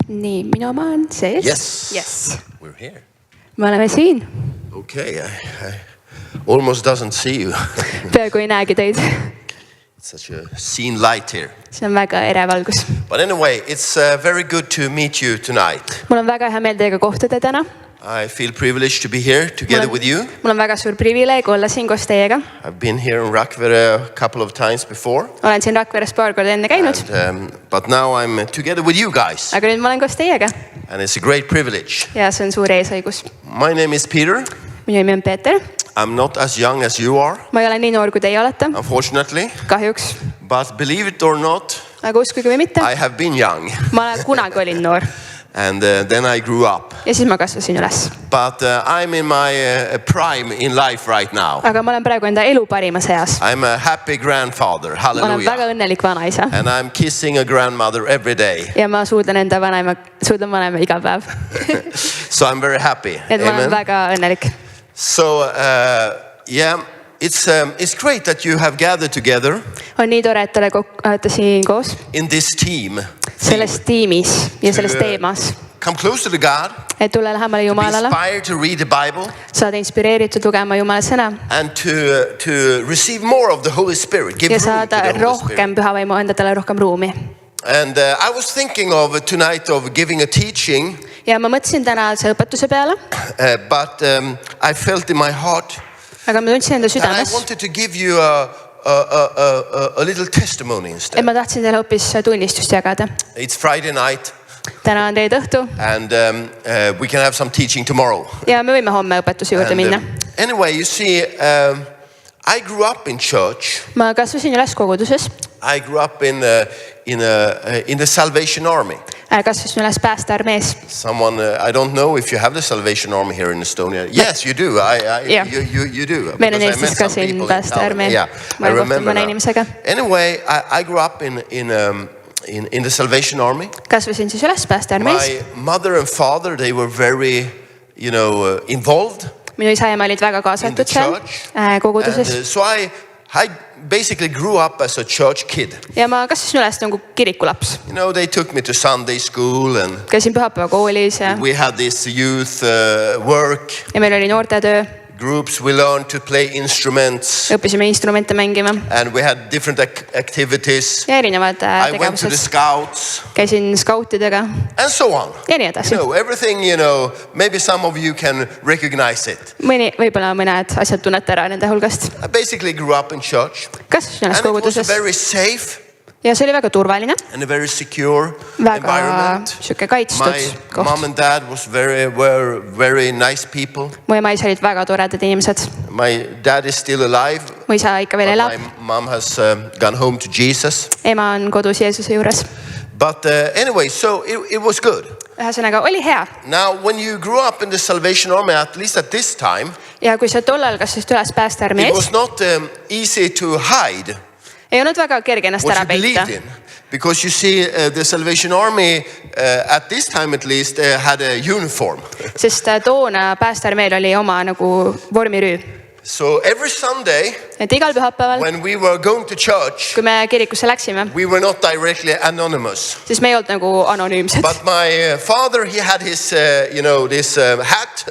Nii, minu oma on sees. Yes. We're here. Me oleme siin. Okay, I almost doesn't see you. Peaaegu ei näegi teid. It's such a scene light here. See on väga ere valgus. But anyway, it's very good to meet you tonight. Mul on väga hea meel teiega kohtuda täna. I feel privileged to be here together with you. Mul on väga suur privileeg olla siin koos teiega. I've been here in Rakvere a couple of times before. Olen siin Rakveres paar korda enne käinud. But now I'm together with you guys. Aga nüüd ma olen koos teiega. And it's a great privilege. Ja see on suur eesõigus. My name is Peter. Minu nimi on Peeter. I'm not as young as you are. Ma ei ole nii noor kui teie olete. Unfortunately. Kahjuks. But believe it or not. Aga uskuge või mitte. I have been young. Ma kunagi olin noor. And then I grew up. Ja siis ma kasvasin üles. But I'm in my prime in life right now. Aga ma olen praegu enda elu parimas eas. I'm a happy grandfather. Hallelujah. Ma olen väga õnnelik vanaisa. And I'm kissing a grandmother every day. Ja ma suudlen enda vanaema iga päev. So I'm very happy. Et ma olen väga õnnelik. So yeah, it's great that you have gathered together. On nii tore, et olete siin koos. In this team. Selles tiimis ja selles teemas. Come closer to God. Et tulla lähemale Jumalale. Be inspired to read the Bible. Saada inspireeritud lugema Jumala sõna. And to receive more of the Holy Spirit. Give room to the Holy Spirit. Ja saada rohkem püha vaimu, anda talle rohkem ruumi. And I was thinking of tonight of giving a teaching. Ja ma mõtlesin tänase õpetuse peale. But I felt in my heart. Aga ma tundsin enda südames. And I wanted to give you a little testimony instead. Et ma tahtsin teile hoopis tunnistust jagada. It's Friday night. Täna on reede õhtu. And we can have some teaching tomorrow. Ja me võime homme õpetuse juurde minna. Anyway, you see, I grew up in church. Ma kasvasin üles koguduses. I grew up in the Salvation Army. Kasvasin üles päästearmees. Someone, I don't know if you have the Salvation Army here in Estonia. Yes, you do. You do. Meil on Eestis ka siin päästearmee. Ma olen kohtunud mõne inimesega. Anyway, I grew up in the Salvation Army. Kasvasin siis üles päästearmees. My mother and father, they were very, involved. Minu isa ja ema olid väga kaasatud seal koguduses. So I basically grew up as a church kid. Ja ma kasvasin üles nagu kirikulaps. They took me to Sunday school and käisin pühapäeva koolis ja we had this youth work. Ja meil oli noortetöö. Groups, we learned to play instruments. Õppisime instrumente mängima. And we had different activities. Ja erinevad tegevused. I went to the scouts. Käisin skautidega. And so on. Ja nii edasi. Everything, maybe some of you can recognize it. Võib-olla mõned asjad tunnete ära nende hulgast. I basically grew up in church. Kasvasin üles koguduses. And it was very safe. Ja see oli väga turvaline. And a very secure environment. Väga kaitstud koht. My mom and dad were very nice people. Mu ema ja isa olid väga toredad inimesed. My dad is still alive. Mu isa ikka veel elab. My mom has gone home to Jesus. Ema on kodus Jeesuse juures. But anyway, so it was good. Ühesõnaga oli hea. Now when you grew up in the Salvation Army, at least at this time. Ja kui sa tollal kasvasid üles päästearmees. It was not easy to hide. Ei olnud väga kerge ennast ära peita. Because you see, the Salvation Army, at this time at least, had a uniform. Sest toona päästearmeel oli oma nagu vormirüü. So every Sunday, et igal pühapäeval, when we were going to church, kui me kirikusse läksime, we were not directly anonymous. Siis me ei olnud nagu anonüümsed. But my father, he had his, this hat.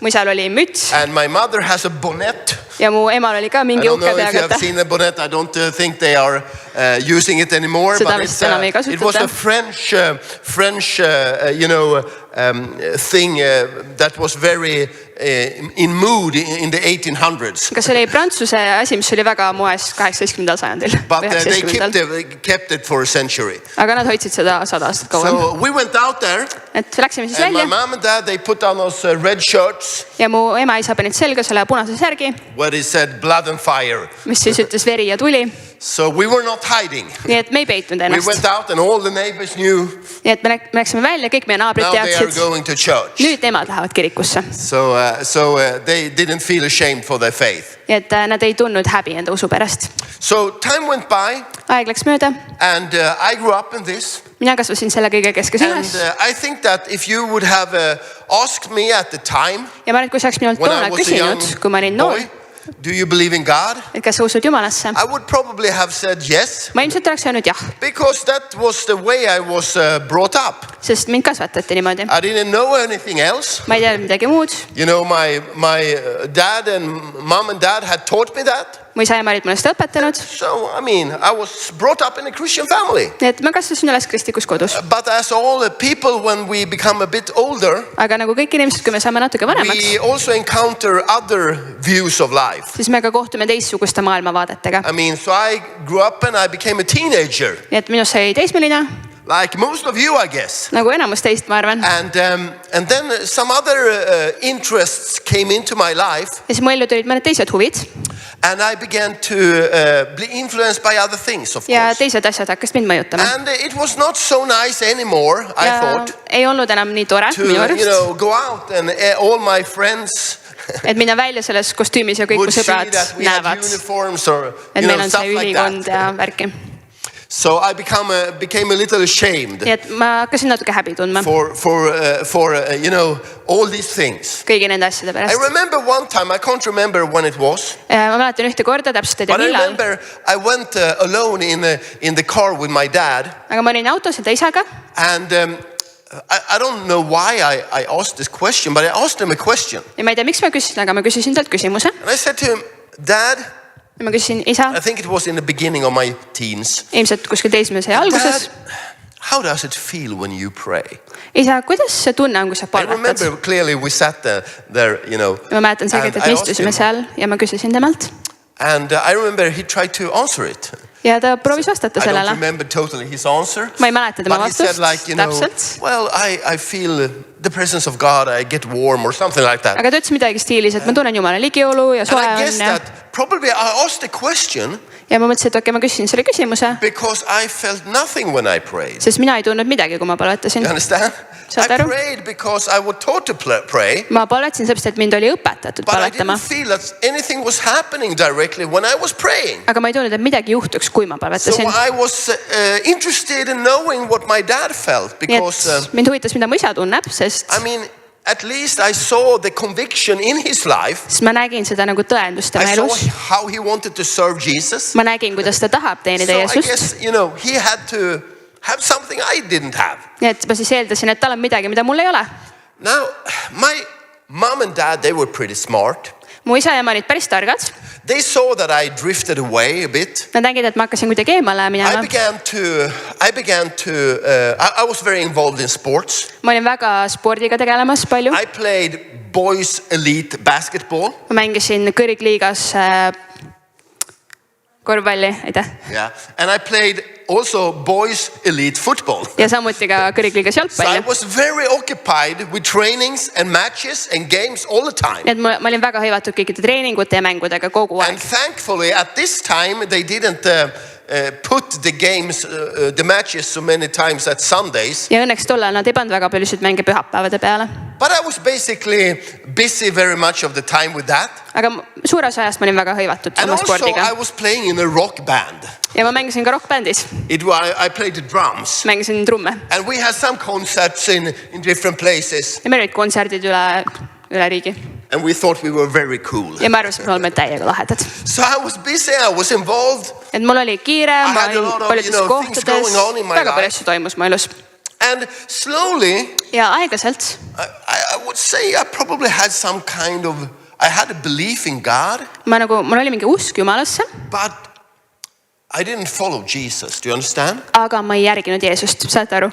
Mu isal oli müts. And my mother has a bonnet. Ja mu emal oli ka mingi uhke peakata. I don't know if you have seen the bonnet. I don't think they are using it anymore. Seda but it was a French thing that was very in mood in the 1800s. Kas oli Prantsuse asi, mis oli väga moes 18. sajandil? But they kept it for a century. Aga nad hoidsid seda 100 aastat kauem. So we went out there. Et läksime siis välja. And my mom and dad, they put on those red shirts. Ja mu ema ja isa panid selga selle punase särgi. Where it said blood and fire. Mis siis ütles veri ja tuli. So we were not hiding. Nii et me ei peitnud ennast. We went out and all the neighbors knew. Nii et me läksime välja, kõik meie naabrid teadsid. Now they are going to church. Nüüd nemad lähevad kirikusse. So they didn't feel ashamed for their faith. Nii et nad ei tundnud häbi enda usu pärast. So time went by. Aeg läks mööda. And I grew up in this. Mina kasvasin selle kõige keskes üles. And I think that if you would have asked me at the time. Ja ma arvan, kui sa oleks minult toona küsinud, kui ma olin noor. do you believe in God? et kas sa usud Jumalasse. I would probably have said yes, ma ilmselt oleks öelnud jah, because that was the way I was brought up. sest mind kasvatati niimoodi. I didn't know anything else. ma ei teadnud midagi muud. You know, my dad and mom and dad had taught me that. mu isa ja ema olid mulle seda õpetanud. So, I mean, I was brought up in a Christian family. nii et ma kasvasin üles kristlikus kodus. But as all the people, when we become a bit older, aga nagu kõik inimesed, kui me saame natuke vanemaks, we also encounter other views of life. siis me ka kohtume teistsuguste maailmavaadetega. I mean, so I grew up and I became a teenager, nii et minust sai teismeline, like most of you, I guess. nagu enamus teist, ma arvan. And then some other interests came into my life, ja siis mu ellu tulid mõned teised huvid and I began to be influenced by other things, of ja course. teised asjad hakkasid mind mõjutama. And it was not so nice anymore, I ja thought, ei olnud enam nii tore to, minu arust, go out and all my friends et minna välja selles kostüümis ja kõik mu would see sõbrad that we had näevad, uniforms or, et meil on stuff see like ülikond that. ja värki. So I became a little ashamed nii et ma hakkasin natuke häbi tundma for all these things. kõigi nende asjade I pärast. remember one time, I can't remember when it was, ma mäletan ühte korda, täpselt ei tea but I millal, remember I went alone in the car with my dad, aga ma olin autos enda isaga and I don't know why I asked this question, but I asked him a question. ja ma ei tea, miks ma küsisin, aga ma küsisin talt küsimuse. And I said to him, Dad, ja ma küsisin, isa, I think it was in the beginning of my teens, ilmselt kuskil teismelise alguses, Dad, how does it feel when you pray? isa, kuidas see tunne on, kui sa I palvetad? remember clearly we sat there, ja ma mäletan selgelt, et me istusime seal ja ma küsisin temalt and I remember he tried to answer it. ja ta proovis vastata I don't sellele. remember totally his answer. ma ei mäleta tema But he said vastust like, täpselt, well, I feel the presence of God, I get warm or something like that. aga ta ütles midagi stiilis, et ma tunnen Jumala ligiolu ja And soe I guess on ja, that probably I asked the question ja ma mõtlesin, et okei, ma küsisin selle küsimuse, because I felt nothing when I prayed. sest mina ei tundnud midagi, kui ma palvetasin. You understand? Saad I aru? prayed because I was taught to pray, ma palvetasin sellepärast, et mind oli õpetatud but I palvetama, didn't feel that anything was happening directly when I was praying. aga ma ei tundnud, et midagi juhtuks, kui ma So palvetasin. I was interested in knowing what my dad felt nii because, et mind huvitas, mida mu isa tunneb, sest I mean, at least I saw the conviction in his life. ma nägin seda nagu tõendust tema I saw elus. how he wanted to serve Jesus. ma nägin, kuidas ta tahab teenida So I Jeesust. guess, he had to have something I didn't have. nii et ma siis eeldasin, et tal on midagi, mida mul ei ole. Now, my mom and dad, they were pretty smart. mu isa ja ema olid päris targad. They saw that I drifted away a bit. Nad nägid, et ma hakkasin kuidagi eemale I minema. was very involved in sports. ma olin väga spordiga tegelemas palju. I played boys elite basketball. ma mängisin kõrgliigas korvpalli, aitäh. Yeah. And I played also boys elite football. ja samuti ka kõrgliigas So I jalgpalli. was very occupied with trainings and matches and games all the time. nii et ma olin väga hõivatud kõikide treeningute ja mängudega kogu And aeg. thankfully at this time they didn't put the games, the matches so many times at Sundays. ja õnneks tollal nad ei pannud väga paljusid mänge pühapäevade peale. But I was basically busy very much of the time with that. aga suure osa ajast ma olin väga hõivatud And oma also spordiga. I was playing in a rock band. ja ma mängisin ka rokkbändis, I played the drums. mängisin trumme And we had some concerts in different places. ja meil olid kontserdid üle riigi And we thought we were very cool. ja me arvasime, et me oleme täiega lahedad. So I was busy, I was involved. et mul oli kiire, ma had a olin lot of, paljudes things going kohtades, on in my väga palju life. asju toimus mu elus. And slowly, ja aeglaselt I would say I probably had some kind of, I had a belief in God, mul oli mingi usk Jumalasse, but I didn't follow Jesus. Do you understand? aga ma ei järginud Jeesust, saate aru?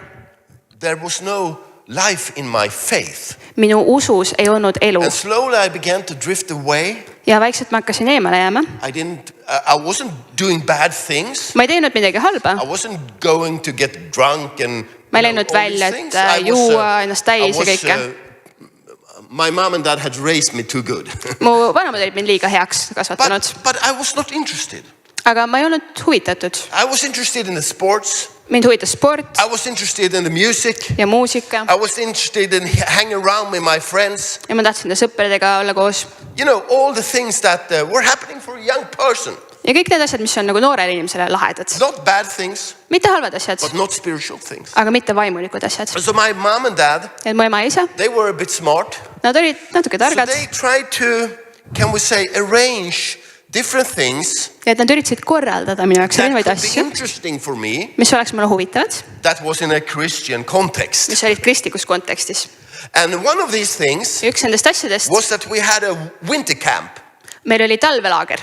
There was no life in my faith. minu usus ei olnud elu And slowly I began to drift away. ja vaikselt ma hakkasin eemale jääma. I wasn't doing bad things. ma ei teinud midagi halba, I wasn't going to get drunk and ma ei läinud välja, et juua ennast täis ja kõike. My mom and dad had raised me too good. mu vanemad olid mind liiga heaks kasvatanud, but I was not interested. aga ma ei olnud huvitatud. I was interested in the sports. mind huvitas sport I was interested in the music. ja muusika I was interested in hanging around with my friends. ja ma tahtsin enda sõpradega olla koos. All the things that were happening for a young person. ja kõik need asjad, mis on nagu noorele inimesele lahedad, Not bad things, mitte halvad asjad, but not spiritual things. aga mitte vaimulikud asjad. So my mom and dad, et mu ema ja isa, they were a bit smart. nad olid natuke So targad they tried to can we say, arrange different things ja et nad üritasid korraldada minu jaoks that erinevaid could be asju, interesting for me, mis oleks mulle huvitavad, that was in a Christian context. mis olid kristlikus kontekstis. And one of these things Ja üks nendest asjadest, was that we had a winter camp. meil oli talvelaager.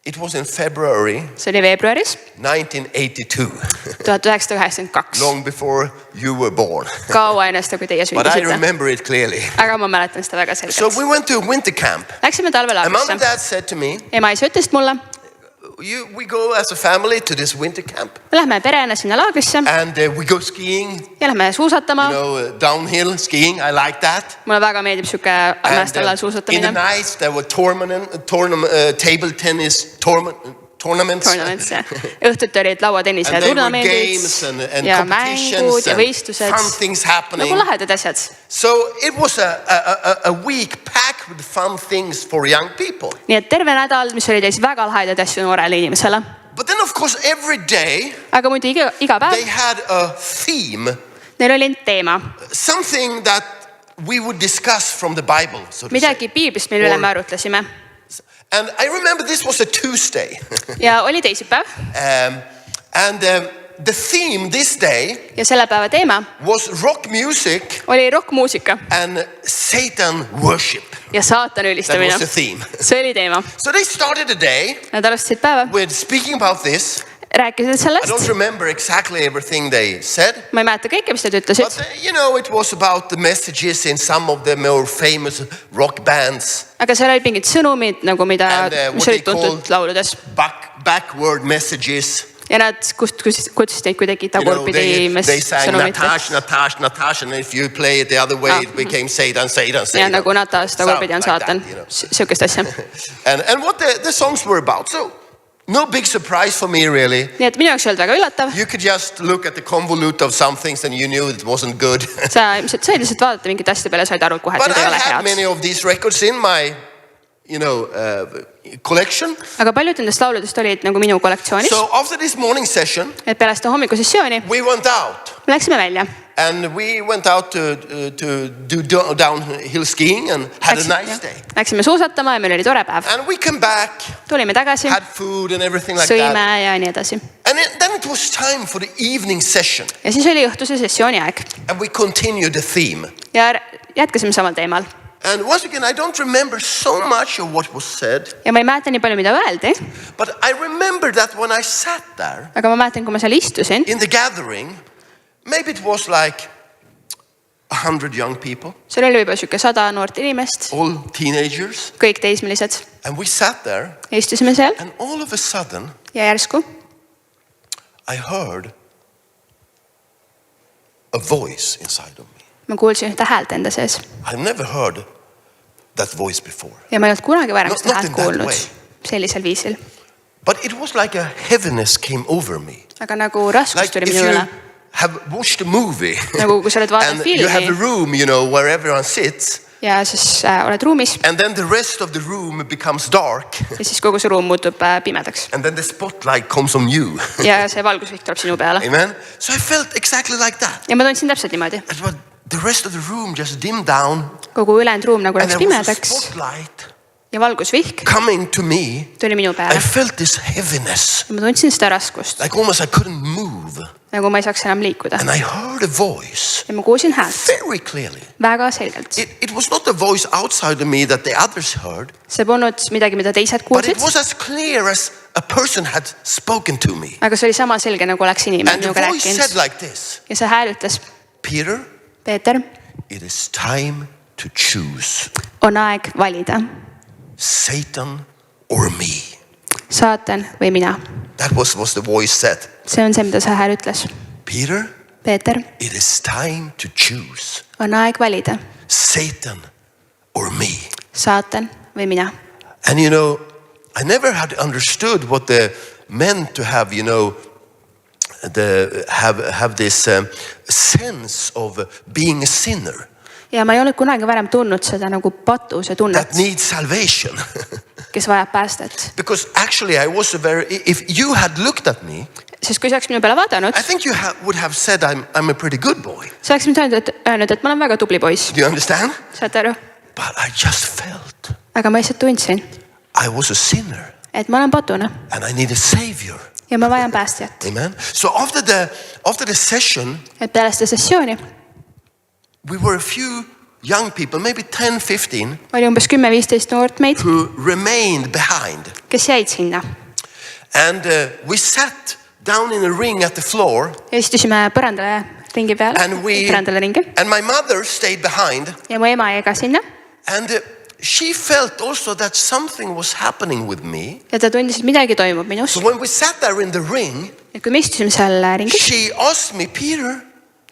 It was in February See oli veebruaris 1982, 1982. long before you were born. Kaua ennast, kui teie But I sündisite. remember it clearly. Aga ma mäletan seda väga So selgelt. we went to a winter camp. Läksime And mom and talvelaagrisse. dad said to me, Ema isa ütlesid mulle, we go as a family to this winter camp. me lähme perena sinna laagrisse And we go skiing, ja lähme suusatama. downhill skiing. I like that. Mulle väga meeldib siuke And mäest allal in the suusatamine. nights there were table tennis tournaments. Tournaments, jah. Õhtuti olid lauatennise And there were games turnamendid and ja competitions mängud ja and võistlused. fun things happening. Nagu lahedad asjad. So it was a week packed with fun things for young people. Nii et terve nädal, mis oli täis väga lahedaid asju noorele inimesele. But then of course every day Aga muidu iga they päev had a theme, neil oli teema. something that we would discuss from the Bible, so to say. Midagi piiblist, mille üle me arutlesime. And I remember this was a Tuesday. Ja oli teisipäev. The theme this day Ja selle päeva teema was rock music oli rokkmuusika and Satan worship. ja saatani That ülistamine. was the theme. See oli teema. So they started the day Nad alustasid päeva, with speaking about this. rääkisid I don't sellest. remember exactly everything they said. Ma ei mäleta kõike, mis nad But ütlesid. it was about the messages in some of the more famous rock bands. Aga seal olid mingid sõnumid, nagu mida, And, mis what olid they tuntud lauludes. Backward messages. Ja nad kutsusid neid kuidagi tagurpidi They sang sõnumitest. Natasha, and if you play it the other way, it became Satan. Ja nagu Natas tagurpidi on saatan. Siukest asja. And what the songs were about. So, no big surprise for me, really. Nii et minu jaoks ei olnud väga üllatav. You could just look at the convolute of some things and you knew it wasn't good. Sa ilmselt said lihtsalt vaadata mingite asjade peale, said aru kohe, et But need ei I ole had head. many of these records in my, collection. Aga paljud nendest lauludest olid nagu minu kollektsioonis. So after this morning session, Et peale seda hommikusessiooni we went out. me läksime välja. And we went out to do downhill skiing and had a nice day. Läksime suusatama ja meil oli tore päev. And we came back, Tulime tagasi, had food and everything like sõime that. ja nii edasi. And then it was time for the evening session. Ja siis oli õhtuse sessiooni aeg. And we continued the theme. Ja jätkasime samal teemal. And once again, I don't remember so much of what was said. Ja ma ei mäleta nii palju, mida öeldi. But I remember that when I sat there Aga ma mäletan, kui ma seal istusin. in the gathering, maybe it was like 100 young people, Seal oli juba siuke 100 noort inimest. all teenagers. Kõik teismelised. And we sat there Ja istusime seal and all of a sudden ja järsku I heard a voice inside of me. ma kuulsin ühte häält enda sees. I've never heard that voice before. Ja ma ei olnud kunagi varem Not- seda not häält in that kuulnud way. sellisel viisil. But it was like a heaviness came over me. Aga nagu raskus Like tuli if minu you üle. have watched a movie Nagu kui sa oled vaadanud and you have a filmi room, where everyone sits, ja siis oled ruumis and then the rest of the room becomes dark, ja siis kogu see ruum muutub pimedaks. and then the spotlight comes on you. Ja see valgusvihk tuleb sinu peale. Amen. So I felt exactly like that. Ja ma tundsin täpselt niimoodi. That what the rest of the room just dimmed down, Kogu ülejäänud ruum nagu and läks there was a pimedaks spotlight ja valgusvihk coming to me. tuli minu I peale. felt this heaviness, Ja ma tundsin seda raskust, like almost I couldn't move. nagu ma ei saaks enam liikuda. And I heard a voice Ja ma kuulsin häält very clearly. väga selgelt. It was not a voice outside of me that the others heard, See polnud midagi, mida teised but it kuulsid, was as clear as a person had spoken to me. aga see oli sama selge, nagu oleks inimene And the minuga voice said rääkinud. like this: Ja see hääl ütles, Peter, Peeter, it is time to choose on aeg valida, Satan or me. saatan või mina. That was what the voice said. See on see, mida see hääl ütles. Peter, Peeter, it is time to choose on aeg valida, Satan or me. saatan või mina. And I never had understood what they meant to have, have this sense of being a sinner Ja ma ei olnud kunagi varem tundnud seda nagu patuse tunnet, that needs salvation. kes vajab päästet. Because actually I was if you had looked at me, Sest kui sa oleks minu peale vaadanud, I think you would have said I'm a pretty good boy. sa oleks mind öelnud, et ma olen väga tubli poiss. Do you understand? Saate aru? But I just felt aga ma lihtsalt tundsin, I was a sinner et ma olen patune and I need a savior. ja ma vajan päästjat. Amen. So after the session, Et peale seda sessiooni we were a few young people, maybe 10, 15, oli umbes 10-15 noort meid, who remained behind. kes jäid sinna. And we sat down in a ring at the floor. Ja istusime põrandale ringi peale, põrandale ringi. And my mother stayed behind. Ja mu ema jäi ka sinna. And she felt also that something was happening with me. Ja ta tundis, et midagi toimub minus. So when we sat there in the ring, ja kui me istusime seal ringis, she asked me, Peter,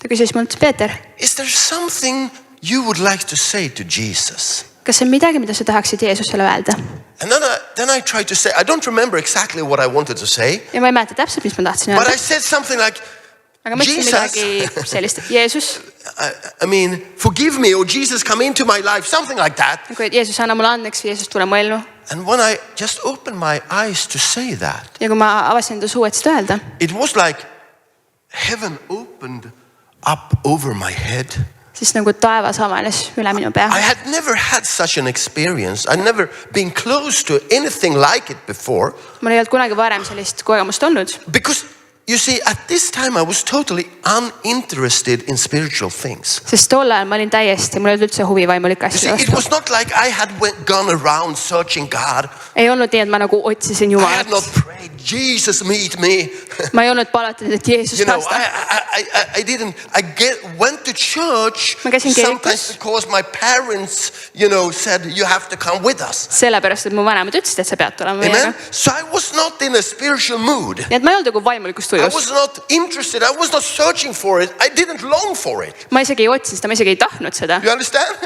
ta küsis mult, Peeter, is there something you would like to say to Jesus? kas see on midagi, mida sa tahaksid Jeesusele öelda? And then I tried to say, I don't remember exactly what I wanted to say. Ja ma ei mäleta täpselt, mis ma tahtsin But öelda. I said something like, Aga ma ütlesin midagi sellist, et Jeesus, I mean, forgive me, or Jesus come into my life, something like that. kui Jeesus anna mulle andeks, Jeesus tule mu ellu. And when I just opened my eyes to say that, Ja kui ma avasin enda suu, et seda öelda, it was like heaven opened up over my head. siis nagu taevas avanes üle minu pea. I had never had such an experience. I'd never been close to anything like it before. Mul ei olnud kunagi varem sellist kogemust olnud. Because you see, at this time I was totally uninterested in spiritual things. Sest tol ajal ma olin täiesti, mul ei olnud üldse huvi vaimulike asjade It vastu. was not like I had gone around searching God. Ei olnud nii, et ma nagu otsisin I had not Jumalat. prayed, Jesus meet me. Ma ei olnud palunud, et Jeesus You know, päästa. I didn't. Went to church Ma käisin sometimes kirikus. because my parents, said you have to come with us. Sellepärast, et mu vanemad ütlesid, et sa pead tulema meiega. Amen. So I was not in a spiritual mood. Nii et ma ei olnud nagu vaimulikus I tujus. was not interested. I was not searching for it. I didn't long for it. Ma isegi ei otsinud seda, ma isegi ei tahtnud seda. You understand?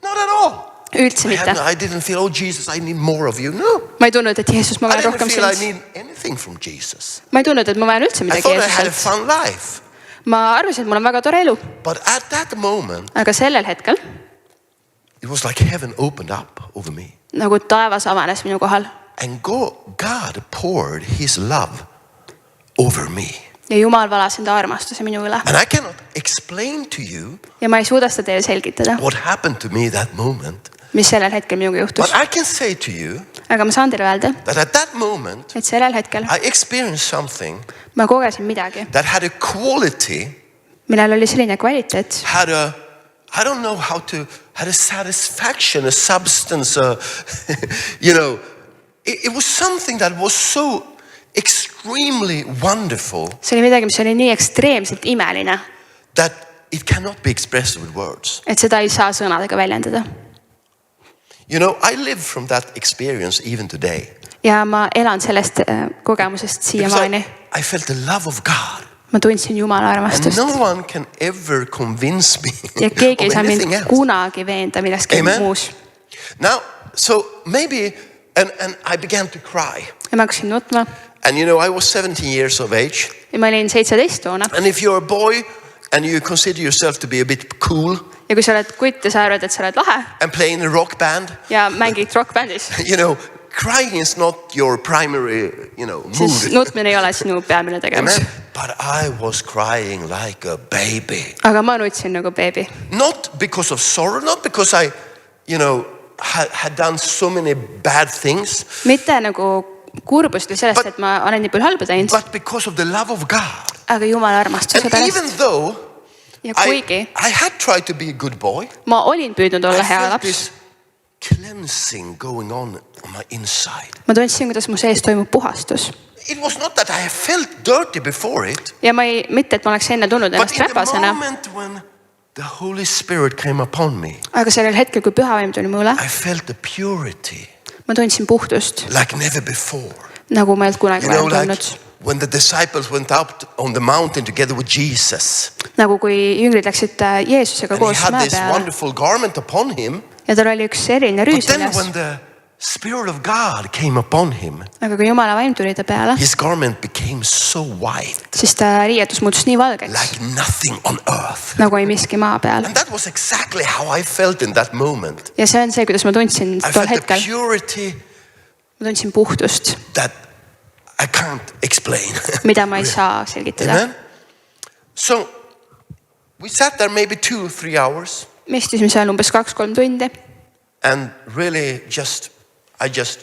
Not at all. Üldse mitte. I didn't feel, oh Jesus, I need more of you. No. Ma ei tundnud, et Jeesus, ma I vajan didn't rohkem feel I sind. need anything from Jesus. Ma ei tundnud, et ma vajan üldse I midagi thought I had a Jeesuselt. fun life. Ma arvasin, et mul on väga tore elu. But at that moment, Aga sellel hetkel it was like heaven opened up over me. nagu taevas avanes minu kohal. And God poured his love over me. Ja Jumal valas enda armastuse minu üle. And I cannot explain to you Ja ma ei suuda seda teile selgitada, what happened to me that moment. mis sellel hetkel minuga juhtus. But I can say to you Aga ma saan teile öelda, that at that moment, et sellel hetkel I experienced something ma kogesin midagi, that had a quality, millel oli selline kvaliteet, had I don't know had a satisfaction, a substance, it was something that was so extremely wonderful see oli midagi, mis oli nii ekstreemselt imeline, that it cannot be expressed with words. et seda ei saa sõnadega väljendada. I live from that experience even today. Ja ma elan sellest kogemusest Because siiamaani. I felt the love of God. Ma tundsin Jumala And armastust. no one can ever convince me Ja keegi ei of saa anything mind else. kunagi veenda milleski Amen. muus. Now, so maybe, and I began to cry. Ja ma hakkasin nutma. And I was 17 years of age. Ja ma olin 17 toona. And if you're a boy and you consider yourself to be a bit cool Ja kui sa oled kutt ja sa arvad, et sa oled lahe and play in a rock band, ja mängid rockbändis, crying is not your primary, siis mood. nutmine ei ole sinu peamine tegevus. Amen. But I was crying like a baby. Aga ma nutsin nagu beebi. Not because of sorrow, not because I, had done so many bad things, Mitte nagu kurbust või sellest, et ma olen nii palju halba teinud, but because of the love of God. aga Jumala armastuse And even pärast. though Ja kuigi I had tried to be a good boy, ma olin püüdnud olla I hea felt laps, this cleansing going on my inside. ma tundsin, kuidas mu sees toimub puhastus. It was not that I felt dirty before it, Ja mitte, et ma oleks enne tundnud but ennast in the räpasena, moment when the Holy Spirit came upon me, aga sellel hetkel, kui pühavaim tuli mu üle, I felt the purity ma tundsin puhtust, like never before. nagu ma ei olnud kunagi varem Like tundnud. when the disciples went up on the mountain together with Jesus, Nagu kui jüngrid läksid Jeesusega and he koos had mäe this peale wonderful garment upon him, ja tal oli üks eriline but rüüs then seljas. when the Spirit of God came upon him, Aga kui Jumala vaim tuli ta peale, his garment became so white, siis ta riietus muutus nii valgeks, like nothing on earth. nagu ei miski maa peal. And that was exactly how I felt in that moment. Ja see on see, kuidas ma tundsin I tol felt the hetkel. purity Ma tundsin puhtust, that I can't explain. mida ma ei saa selgitada. Amen. So we sat there maybe 2 or 3 hours, Me istusime seal umbes 2-3 tundi and really I just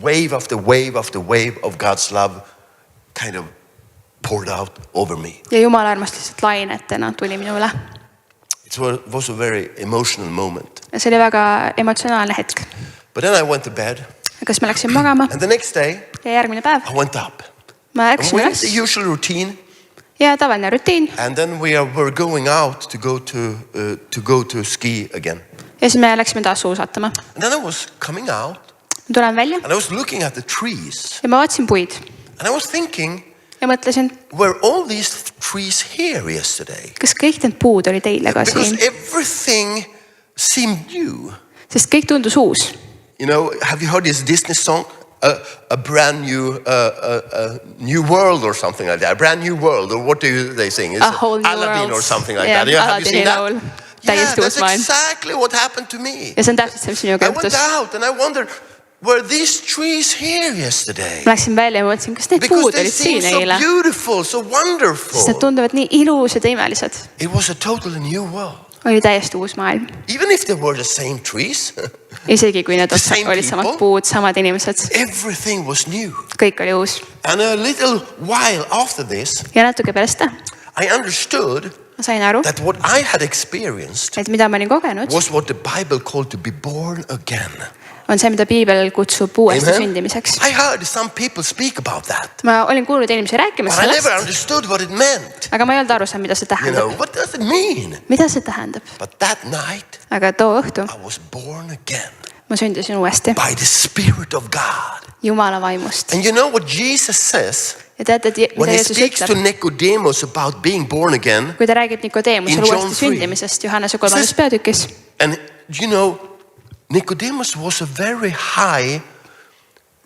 wave after wave after wave of God's love kind of poured out over me. Ja Jumala armastus lihtsalt lainetena tuli minu üle. It was a very emotional moment. Ja see oli väga emotsionaalne hetk. But then I went to bed. Kas ma läksin magama And the next day ja järgmine päev I went up. ma And läksin we had üles the usual routine. ja tavaline rutiin. And then we're going out to go to ski again. Ja siis me läksime taas suusatama. And then I was coming out Ma tulen välja and I was looking at the trees ja ma vaatasin puid and I was thinking, ja mõtlesin, were all these trees here yesterday? kas kõik need puud olid eile ka Because siin, everything seemed new. sest kõik tundus uus. You know, have you heard this Disney song? A brand new new world or something like that. A brand new world, or what they sing? It's A whole new Aladdin world. or something like Yeah, that. Yeah, have you seen that? Aladdini laul. Yeah, Täiesti that's uus maailm. exactly what happened to me. Ja see on täpselt see, mis minuga I went juhtus. out and I wondered, were these trees here yesterday? Ma läksin välja ja mõtlesin, kas need Because puud they olid seem siin so eile. beautiful, so Sest wonderful. need tunduvad nii ilusad ja imelised. It was a totally new world. Oli täiesti uus maailm. Even if they were the same trees, Isegi kui need The same olid samad people. puud, samad inimesed. everything was new. Kõik oli uus. And a little while after this, Ja natuke pärast seda I understood ma sain aru, that what I had experienced et mida ma olin kogenud, was what the Bible called to be born again. on see, mida Piibel kutsub uuesti Amen. sündimiseks. I heard some people speak about that, Ma olin kuulnud inimesi rääkimas but I never sellest, understood what it meant. aga ma ei olnud aru saanud, mida see You know, tähendab. what does it mean? Mida see tähendab? But that night, Aga too õhtu I was born again ma sündisin uuesti by the Spirit of God. Jumala vaimust. And you know what Jesus says Ja teate, et when mida he Jeesus speaks to ütleb, Nicodemus about being born again? kui ta räägib Nikodeemusele In John uuesti 3. sündimisest Johannese 3. Says- peatükis. And you know, Nicodemus was a very high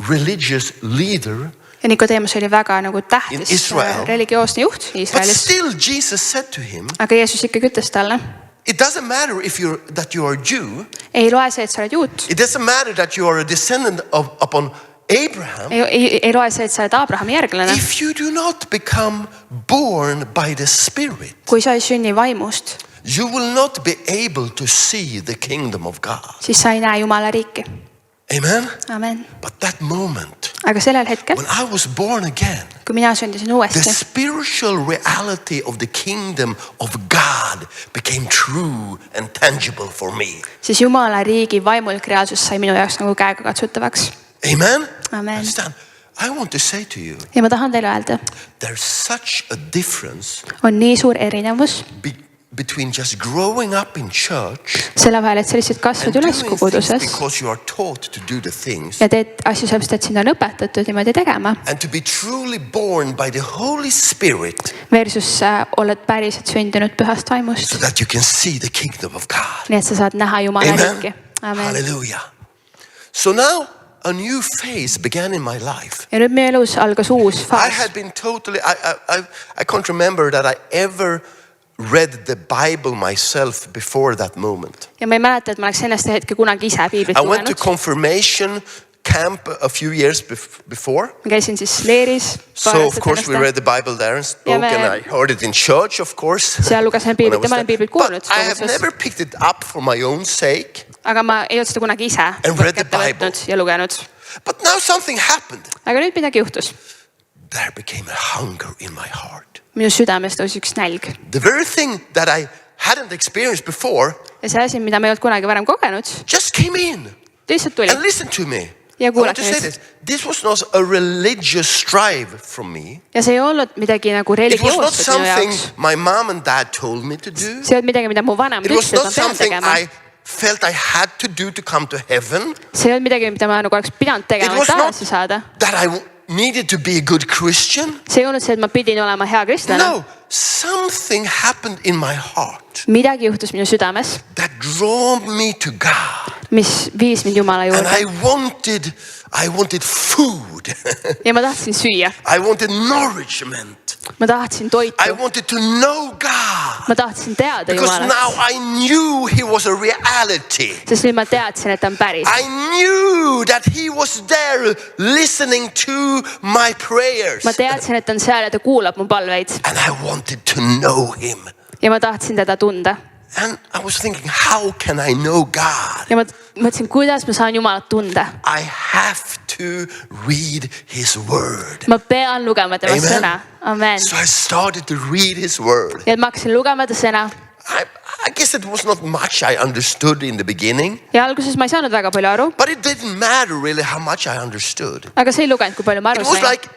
religious leader, Ja Nikodeemus oli väga nagu In tähtis Israel. religioosne juht but Iisraelis. still Jesus said to him, Aga Jeesus ikkagi ütles talle, it doesn't matter if that you are a Jew. ei loe see, et sa oled juut. It doesn't matter that you are a descendant upon Abraham. Ei loe see, et sa oled Abrahami järglane. If you do not become born by the Spirit, Kui sa ei sünni vaimust, you will not be able to see the kingdom of God. siis sa ei näe Jumala riiki. Amen. Amen. But that moment Aga sellel hetkel, when I was born again, kui mina sündisin the uuesti, spiritual reality of the kingdom of God became true and tangible for me. siis Jumala riigi vaimulik reaalsus sai minu jaoks nagu käega katsutavaks. Amen. Amen. Understand? I want to say to you, Ja ma tahan teile öelda, there's such a difference on nii suur erinevus between just growing up in church selle vahel, et sa lihtsalt and kasvad üles doing things koguduses because you are taught to do the things, ja teed asju sellepärast, et sind on õpetatud niimoodi tegema, and to be truly born by the Holy Spirit versus oled päriselt sündinud pühast vaimust. so that you can see the kingdom of God. Nii et sa saad näha Jumala riiki. Amen. Amen. Hallelujah. So now a new phase began in my life. Ja nüüd meie elus algas uus I faas. had been totally, I can't remember that I ever read the Bible myself before that moment. Ja ma ei mäleta, et ma oleks ennast hetke kunagi ise piiblit I went to lugenud. confirmation camp a few years before. Ma käisin siis leeris. So of course we read the Bible there and spoke, Ja me- and I heard it in church, of course. Seal lugesime when I piiblit was ja ma olen there. piiblit But kuulnud. I have never picked it up for my own sake. Aga ma ei olnud seda kunagi ise And read the kätte Bible. võtnud ja lugenud. But now something happened. Aga nüüd midagi juhtus. There became a hunger in my heart. Minu südames tõusis üks nälg. The very thing that I hadn't experienced before Ja see asi, mida ma ei olnud kunagi varem kogenud, just came in. lihtsalt tuli. And listen to me. Ja I want to kuulake say nüüd. this. This was not a religious strive from me. Ja see ei olnud midagi nagu It was not religioosset minu something jaoks. my mom and dad told me to do. See ei olnud midagi, mida mu vanemad It was ütlesid, et not ma pean something tegema. I felt I had to do to come to heaven. See ei olnud midagi, mida ma nagu oleks pidanud It tegema, et was not tagasi saada. that I needed to be a good Christian. See ei olnud see, et ma pidin olema hea kristlane. No, something happened in my heart Midagi juhtus minu südames, that drove me to God. mis viis mind Jumala And juurde. I wanted food. Ja ma tahtsin süüa. I wanted nourishment. Ma tahtsin toitu. I wanted to know God. Ma tahtsin teada Because now Jumalat. I knew He was a reality. Sest nüüd ma teadsin, et ta on päris. I knew that He was there listening to my prayers. Ma teadsin, et ta on seal ja ta kuulab mu palveid. And I wanted to know Him. Ja ma tahtsin teda tunda. And I was thinking, how can I know God? ja ma mõtlesin, kuidas ma saan Jumalat tunda. I have to read his word. Ma pean lugema tema Amen. sõna. Amen. So I started to read his word. ja ma hakkasin lugema ta sõna. I guess it was not much I understood in the beginning. ja alguses ma ei saanud väga palju aru. But it didn't matter really how much I understood. aga see ei lugenud, kui palju ma aru It was sain. like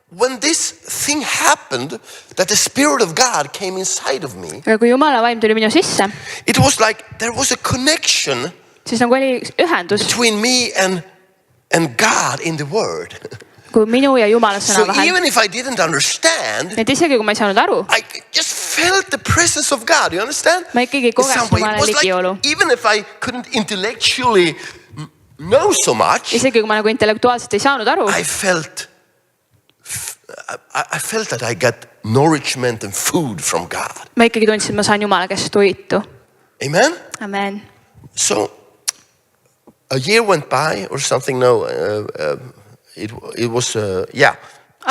when this thing happened, that the Spirit of God came inside of me. aga kui Jumala vaim tuli minu sisse, It was like there was a connection siis nagu oli ühendus between me and God in the Word. kui minu ja Jumala sõna So vahel. even if I didn't understand, et isegi kui ma ei saanud aru, I just felt the presence of God. You understand? ma ikkagi In some kogesin way, Jumala it was ligiolu. like, even if I couldn't intellectually know so much, isegi kui ma nagu intellektuaalselt ei saanud aru, I felt that I got nourishment and food from God. ma ikkagi tundsin, et ma saan Jumala käest toitu. Amen? Amen. So a year went by or something. No, it was, yeah.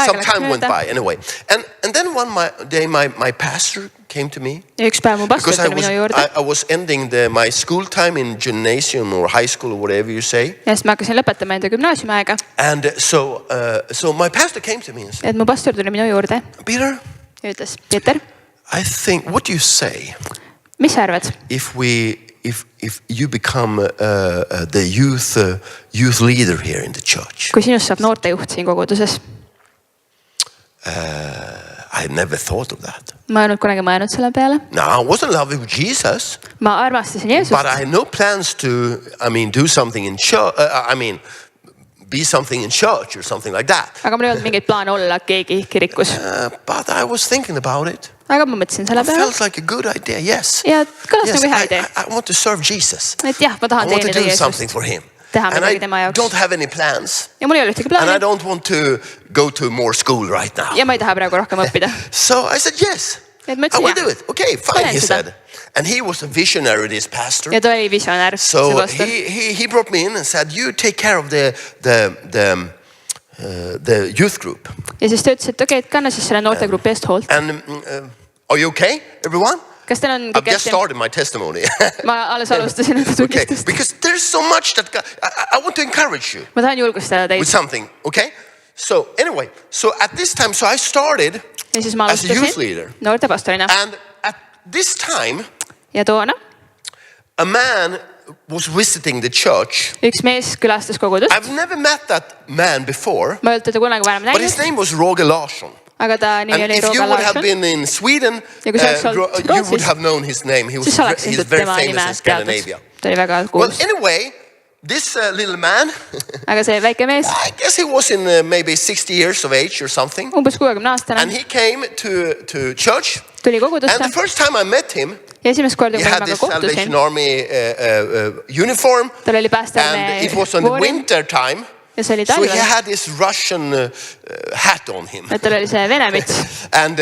Some time went by anyway. And then one day my pastor came to me. ja üks päev mu pastor Because tuli minu juurde. I was ending my school time in gymnasium or high school or whatever you say. ja siis ma hakkasin lõpetama enda gümnaasiumiaega. And so my pastor came to me and said, et mu pastor tuli minu juurde Peter, ja ütles, Peeter, I think, what do you say mis sa arvad, if you become the youth leader here in the church? kui sinust saab noortejuht siin koguduses? I had never thought of that. ma ei olnud kunagi mõelnud selle peale. No, I was in love with Jesus, ma armastasin but Jeesust, I had no plans to, do something in church. Be something in church or something like that. aga mul ei olnud mingeid plaane olla keegi kirikus. But I was thinking about it. aga ma mõtlesin selle It peale felt like a good idea. Yes. ja kõlas Yes, nagu hea idee. I want to serve Jesus. et jah, ma I tahan want to teenida do something Jeesust. for him. teha And midagi I tema jaoks. don't have any plans. ja mul ei ole ühtegi And I plaani don't want to go to more school right now. ja ma ei taha praegu rohkem õppida. So I said, yes, et ma I will ütlesin do jah. it. Okay, fine, Teen he seda. said. And he was a visionary, this pastor. ja ta oli visionäär, see So pastor. he brought me in and said, you take care of the youth group. ja siis ta ütles, et okei, et kanna siis selle noortegrupi eest hoolt. And are you okay, everyone? kas teil on I've kõik just hästi? started my testimony. ma alles alustasin enda Okay, tunnistust. because there's so much that I want to encourage you ma tahan julgustada teid. with something, okay? So anyway, so at this time, so I started, ja siis ma as a youth alustasin leader. noortepastorina. And at this time, ja toona a man was visiting the church. üks mees külastas kogudust. I've never met that man before, ma ei olnud teda kunagi varem but his näinud, name was Roger Larsson. aga ta nimi And oli if you Roger would have Larsson. been in Sweden, Ja kui sa oleks olnud you would Rootsis, have known his name. He was siis oleksin he's tundnud very tema nime famous in Scandinavia. teatud. ta oli väga Well, kuulus. anyway, this little man, aga see väike mees, I guess he was in maybe 60 years of age or something. umbes 60-aastane, And he came to church. tuli And the kogudusse first time I met him, ja esimest korda, he kui ma had temaga this Salvation kohtusin, Army uniform. tal oli And päästearmee it was on the vorm winter time. ja see oli So he talvel, had this Russian hat on him. et tal oli see Vene müts And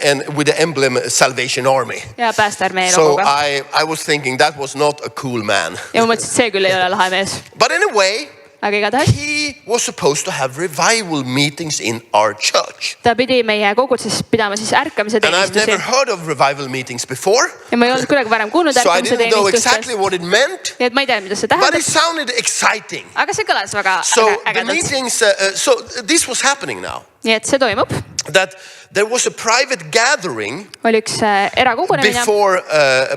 and with the emblem Salvation Army. ja päästearmee So logoga. I was thinking that was not a cool man. ja ma mõtlesin, et see küll ei ole lahe mees, But anyway, aga igatahes he was supposed to have revival meetings in our church. ta pidi meie koguduses pidama siis ärkamise And I've never teenistusi heard of revival meetings before. ja ma ei olnud kunagi varem kuulnud So I ärkamise didn't know exactly teenistustest. what it meant. nii et ma ei tea, mida see But tähendab, it sounded exciting. aga see kõlas väga So the ägedalt. meetings, so this was happening now. nii et see toimub, That there was a private gathering oli üks erakogunemine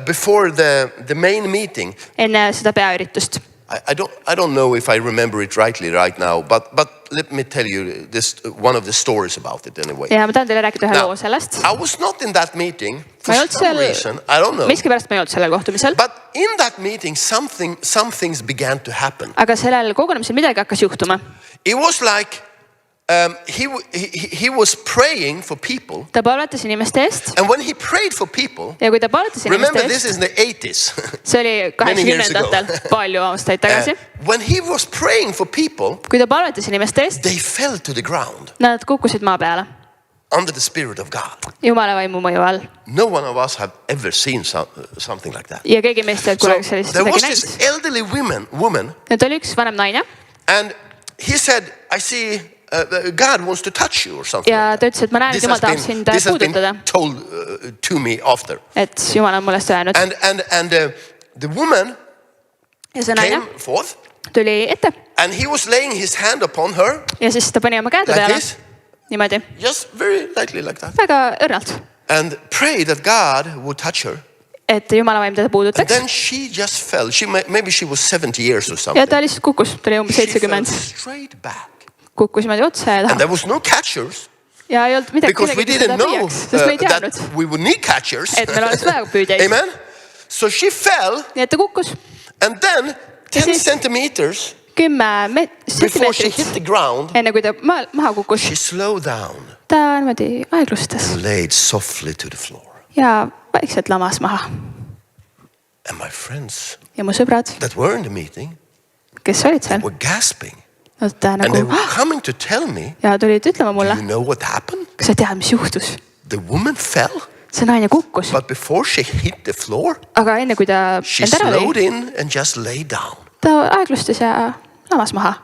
before the main meeting. enne seda peaüritust. I don't know if I remember it rightly right now, but let me tell you this one of the stories about it anyway. ja ma tahan teile rääkida ühe Now, loo sellest. I was not in that meeting for ma ei olnud some seal, reason. I don't know. miskipärast ma ei olnud sellel kohtumisel, But in that meeting, some things began to happen. aga sellel kogunemisel midagi hakkas juhtuma. It was like he was praying for people, ta palvetas inimeste eest and when he prayed for people, ja kui ta palvetas remember inimeste this eest, is in the 80s. see oli Many years ago. 80-ndatel, palju aastaid tagasi. When he was praying for people, kui ta palvetas inimeste eest, they fell to the ground nad kukkusid maa peale under the Spirit of God. Jumala vaimu mõju all No one of us have ever seen something like that. ja keegi meist ei olnud So kunagi sellist there was midagi this näinud. elderly woman, Nüüd oli üks vanem naine and he said, I see God wants to touch you or something. Ja ta ütles, et ma näen, et Jumal tahab sind puudutada. Told to me after. Et Jumal on mulle seda öelnud. And the woman came forth. Tuli ette. And he was laying his hand upon her. Ja siis ta pani oma käed peale. Niimoodi. Just very lightly like that. Väga õrnalt. And pray that God would touch her. Et Jumala vaim teda puudutaks. And then she just fell. Maybe she was 70 years or something. Ja ta lihtsalt kukkus. Ta oli umbes 70. Straight back. Kukkus niimoodi otsa ja taha. And there was no catchers. Ja ei olnud midagi. Because we didn't know that we would need catchers. Et meil oleks vaja püüdjaid. Amen. So she fell. Nii et ta kukkus. And then 10 centimeters. 10 before she hit the ground. Enne kui ta maha kukkus. She slowed down. Ta niimoodi aeglustas. And laid softly to the floor. Ja vaikselt lamas maha. And my friends. Ja mu sõbrad. That were in the meeting. Kes olid seal? Were gasping. And they were coming to tell me. Ja tulid ütlema mulle. Do you know what happened? Kas sa tead, mis juhtus? The woman fell. See naine kukkus. But before she hit the floor. Aga enne kui ta she slowed in and just lay down. Ta aeglustas ja lamas maha.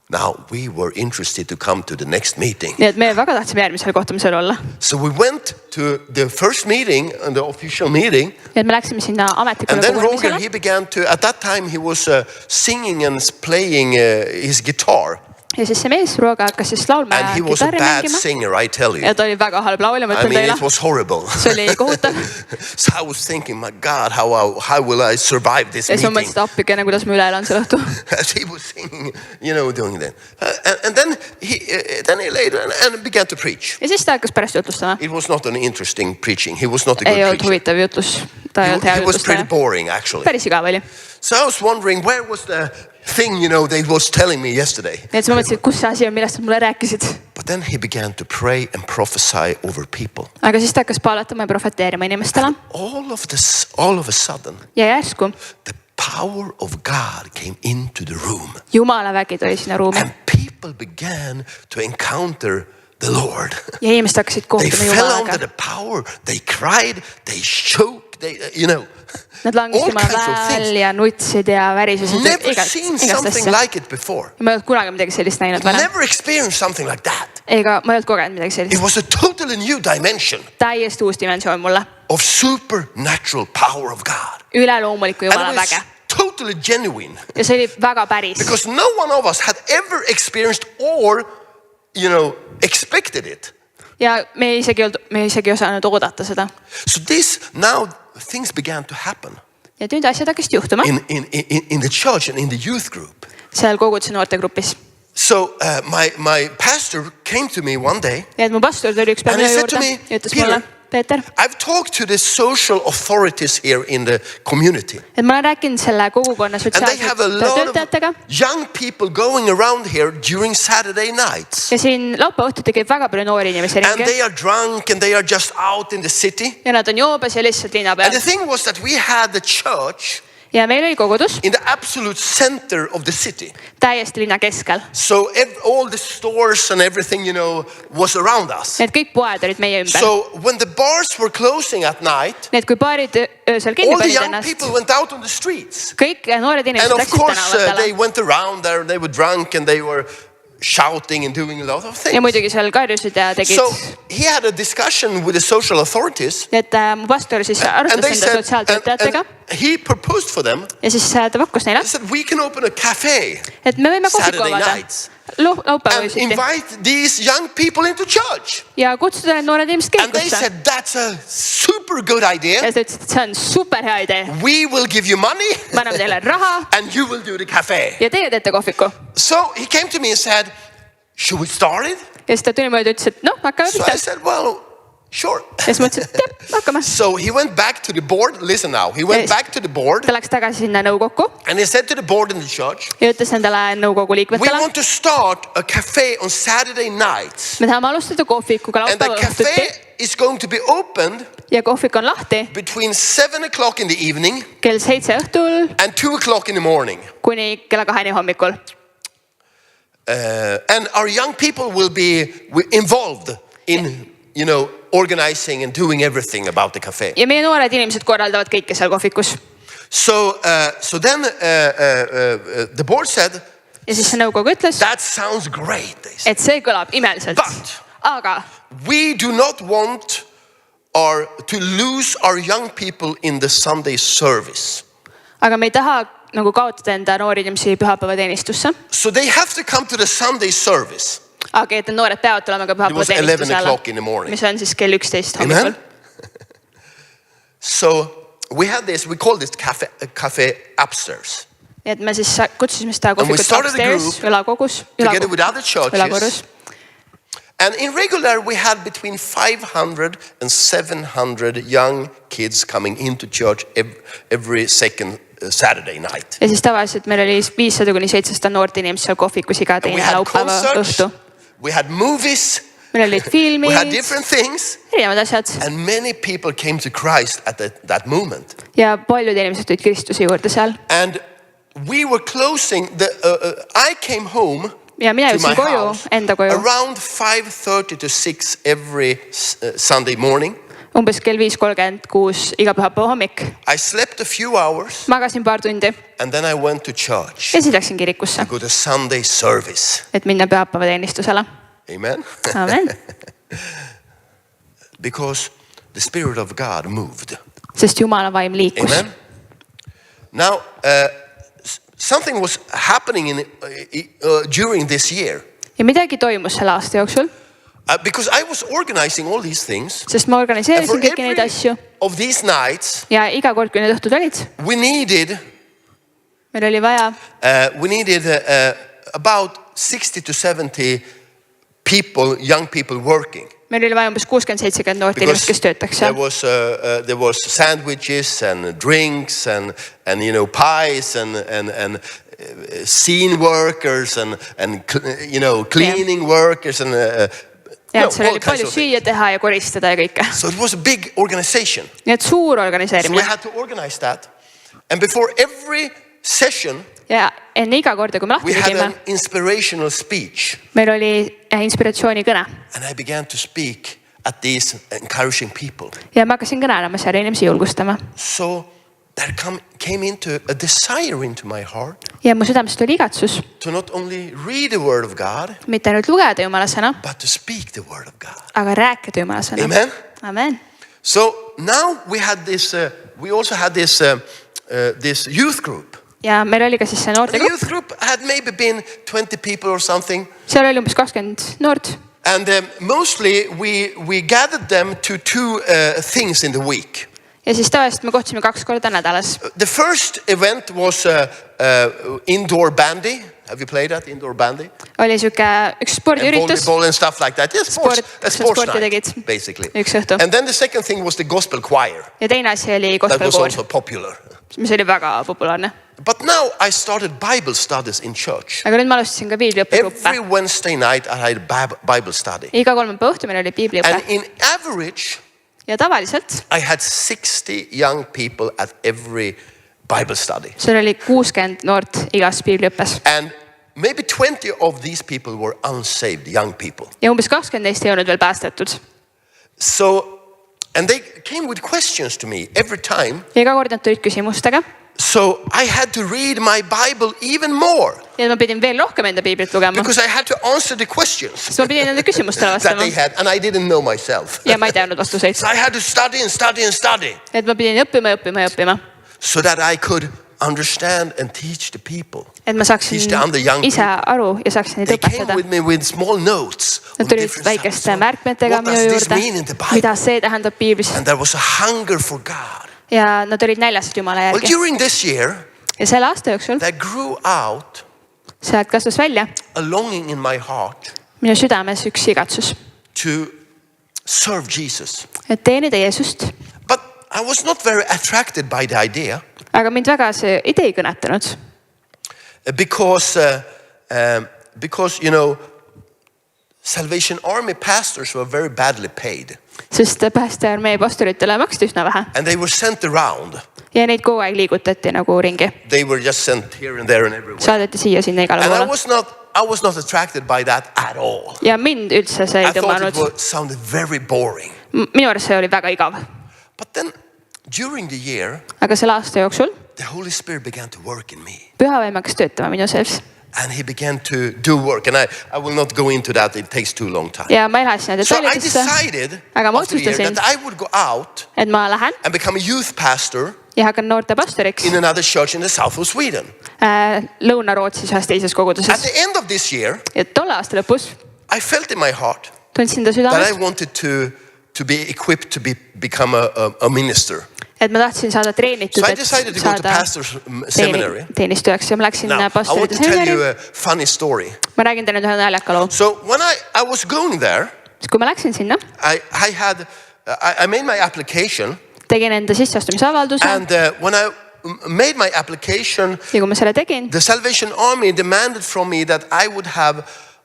Now we were interested to come to the next meeting. Nii et me väga tahtsime järgmisel kohtumisel olla. So we went to the first meeting and the official meeting. Ja me läksime sinna ametlikule kogunemisele. And then Roger, kogunemisele. he began to, at that time he was singing and playing his guitar. Ja siis see mees Roger hakkas siis laulma ja kitarri mängima. Singer, I tell you. Ja ta oli väga halb laulja, ma ütlen teile. It was horrible. See oli kohutav. So I was thinking, my God, how will I survive this meeting? Ja siis ma mõtlesin appikene, kuidas ma üle elan selle õhtu. As he was singing, doing that. And then he laid and began to preach. Ja siis ta hakkas pärast jutlustama. It was not an interesting preaching. He was not a good preacher. Ei olnud huvitav jutlus. Ta ei olnud hea jutlustaja. He was pretty boring, actually. Päris igav oli. So I was wondering, where was the thing, they was telling me yesterday. Ja siis ma mõtlesin, kus see asi on, millest mulle rääkisid. But then he began to pray and prophesy over people. Aga siis ta hakkas paaletama ja profeteerima inimestele. All of a sudden. Ja järsku. The power of God came into the room. Jumala vägi tuli sinna ruumi. And people began to encounter the Lord. Ja inimesed hakkasid kohtuma Jumalaga. They fell Jumalaga. under the power. They cried. They choked. Nad langesid Jumala väel ja nutsid ja värisesid igast asja. Like it before. Ma ei olnud kunagi midagi sellist näinud varem. Never experienced something like that. Ega ma ei olnud kogenud midagi sellist. It was a totally new dimension. Täiesti uus dimensioon mulle. Of supernatural power of God. Üleloomuliku Jumala väge. Totally genuine. Ja see oli väga päris. Because no one of us had ever experienced or, expected it. Ja me isegi osanud oodata seda. So this now things began to happen. Ja nüüd asjad hakkasid juhtuma. In the church and in the youth group. Seal koguduse noortegrupis. So my pastor came to me one day. Ja mu pastor tuli üks päev minu juurde ja ütles mulle, Peeter. I've talked to the social authorities here in the community. Et ma olen rääkinud selle kogukonna sotsiaalsete töötajatega. Young people going around here during Saturday nights. Ja siin laupäeva õhtuti käib väga palju noori inimesi ringi. And they are drunk and they are just out in the city. Ja nad on joobes ja lihtsalt linna peal. And the thing was that we had the church. Ja meil oli kogudus. In the absolute center of the city. Täiesti linna keskel. So all the stores and everything, was around us. Need kõik poed olid meie ümber. So when the bars were closing at night. Need kui baarid öösel kinni panid ennast. All the young people went out on the streets. Kõik noored inimesed läksid tänavatele. And of course they went around there, they were drunk and they were shouting and doing a lot of things. Ja muidugi seal karjusid ja tegid. So he had a discussion with the social authorities. Et mu pastor siis arutas enda sotsiaaltöötajatega. He proposed for them. Ja siis ta pakkus neile. He said we can open a cafe. Et me võime kohviku avada. And invite these young people into church. Ja kutsuda need noored inimesed kirikusse. And they said that's a super good idea. Ja ta ütles, et see on super hea idee. We will give you money. Me anname teile raha. And you will do the cafe. Ja teie teete kohviku. So he came to me and said, should we start it? Ja siis ta tuli mööda ja ütles, et hakkame pihta. So I said, well, sure. Ja siis ma ütlesin, et hakkame. So he went back to the board. Listen now. He went back to the board. Ta läks tagasi sinna nõukokku. And he said to the board in the church. Ja ütles nendele nõukogu liikmetele. We want to start a cafe on Saturday nights. Me tahame alustada kohvikuga laupäeva õhtuti. And the cafe is going to be opened. Ja kohvik on lahti. Between 7 o'clock in the evening. Kell 7 õhtul. And 2 o'clock in the morning. Kuni kella 2 hommikul. And our young people will be involved in, organizing and doing everything about the cafe. Ja meie noored inimesed korraldavad kõike seal kohvikus. So then the board said, ja siis see nõukogu ütles, that sounds great. et see kõlab imeliselt. Aga we do not want to lose our young people in the Sunday service. Aga me ei taha nagu kaotada enda noori inimesi pühapäevateenistusse. So they have to come to the Sunday service. Aga et need noored peavad tulema ka pühapäevateenistusele, mis on siis kell 11 hommikul. So we had this, we call this cafe upstairs. Et me siis kutsusime seda kohvikut upstairs, ülakogus, together with other churches. And in regular we had between 500 and 700 young kids coming into church every second Saturday night. Ja siis tavaliselt meil oli 500 kuni 700 noort inimest seal kohvikus iga teine laupäeva õhtu. We had movies. Meil olid filmid. We had different things. Erinevad asjad. And many people came to Christ at that moment. Ja paljud inimesed tulid Kristuse juurde seal. And we were closing I came home ja mina jõudsin koju, enda koju. Around 5:30 to 6 every Sunday morning. Umbes kell 5:36 iga pühapäeva hommik. I slept a few hours. Magasin paar tundi. And then I went to church. Ja siis läksin kirikusse. To go to Sunday service. Et minna pühapäevateenistusele. Amen. Amen. Because the Spirit of God moved. Sest Jumala vaim liikus. Amen. Now, something was happening during this year. Ja midagi toimus selle aasta jooksul. Because I was organizing all these things. Sest ma organiseerisin kõiki neid asju. Of these nights. Ja iga kord, kui need õhtud olid. Meil oli vaja. We needed about 60 to 70 people, young people working. Meil oli vaja umbes 60-70 noort inimest, kes töötaks. There was sandwiches and drinks and pies and scene workers and cleaning workers and ja seal oli palju süüa teha ja koristada ja kõike. So it was a big organization. Nii et suur organiseerimine. So we had to organize that. And before every session, ja enne iga korda, kui me lahti tegime, we had an inspirational speech. Meil oli inspiratsioonikõne. And I began to speak at these encouraging people. Ja ma hakkasin kõnelema seal inimesi julgustama. So there came into a desire into my heart. Ja mu südamest tuli igatsus. To not only read the word of God, mitte ainult lugeda Jumala sõna, but to speak the word of God. Aga rääkida Jumala sõna. Amen. Amen. So now we had this. We also had this youth group. Ja meil oli ka siis see noorte grupp. The youth group had maybe been 20 people or something. Seal oli umbes 20 noort. And mostly we gathered them to two things in the week. Ja siis tavaliselt me kohtusime 2 korda nädalas. The first event was indoor bandy. Have you played that indoor bandy? Oli üks spordiüritus. Volleyball and stuff like that. Yes, sports night, basically. Üks õhtu. And then the second thing was the gospel choir. Ja teine asi oli gospelkoor. That was also popular. Mis oli väga populaarne. But now I started Bible studies in church. Aga nüüd ma alustasin ka biibliõppegruppe. Every Wednesday night I had a Bible study. Iga kolmapäeva õhtu meil oli biibliõpe. And in average, ja tavaliselt I had 60 young people at every Bible study. Seal oli 60 noort igas biibliõppes. And maybe 20 of these people were unsaved young people. Ja umbes 20 neist ei olnud veel päästetud. So, and they came with questions to me every time. Ja iga kord nad tulid küsimustega. So I had to read my Bible even more. Ja ma pidin veel rohkem enda piiblit lugema. Because I had to answer the questions. Sest ma pidin nende küsimustele vastama. That they had, and I didn't know myself. Ja ma ei teadnud vastuseid. So I had to study and study and study. Et ma pidin õppima. So that I could understand and teach the people. Et ma saaksin ise aru ja saaksin neid õpetada. They came with me with small notes. Nad tulid väikeste märkmetega minu juurde. Mida see tähendab piiblis. And there was a hunger for God. Ja nad olid näljased Jumala järgi. Well, during this year, ja selle aasta jooksul there grew out sealt kasvas välja a longing in my heart minu südames üks igatsus to serve Jesus. Et teenida Jeesust. But I was not very attracted by the idea. Aga mind väga see idee ei kõnetanud. Because Salvation Army pastors were very badly paid. Sest päästearmee pastoritele maksti üsna vähe. And they were sent around. Ja neid kogu aeg liigutati nagu ringi. They were just sent here and there and everywhere. Saadeti siia sinna igale poole. And I was not attracted by that at all. Ja mind üldse see ei tõmmanud. I thought it sounded very boring. Minu arust see oli väga igav. But then during the year, aga selle aasta jooksul the Holy Spirit began to work in me. Püha vaim hakkas töötama minu sees. And he began to do work. And I will not go into that. It takes too long time. Ja ma ei lähe sinna So I detailidesse, decided aga ma after a year otsustasin, that I would go out et ma lähen and become a youth pastor ja hakkan noorte pastoriks in another church in the south of Sweden. Lõuna-Rootsis ühes teises At koguduses. the end of this year, Ja tolle aasta lõpus I felt in my heart tundsin ta that I südames, wanted to be equipped to become a minister. et ma tahtsin saada treenitud, So I et decided to go to saada pastor's seminary. teenistujaks ja ma läksin Now, I pastorite want to tell you seminari. a funny story. Ma räägin teile nüüd ühe naljaka loo. So when I was going there, Siis kui ma läksin sinna, I made my application, tegin enda sisseastumisavalduse and when I made my application, ja kui ma selle tegin, the Salvation Army demanded from me that I would have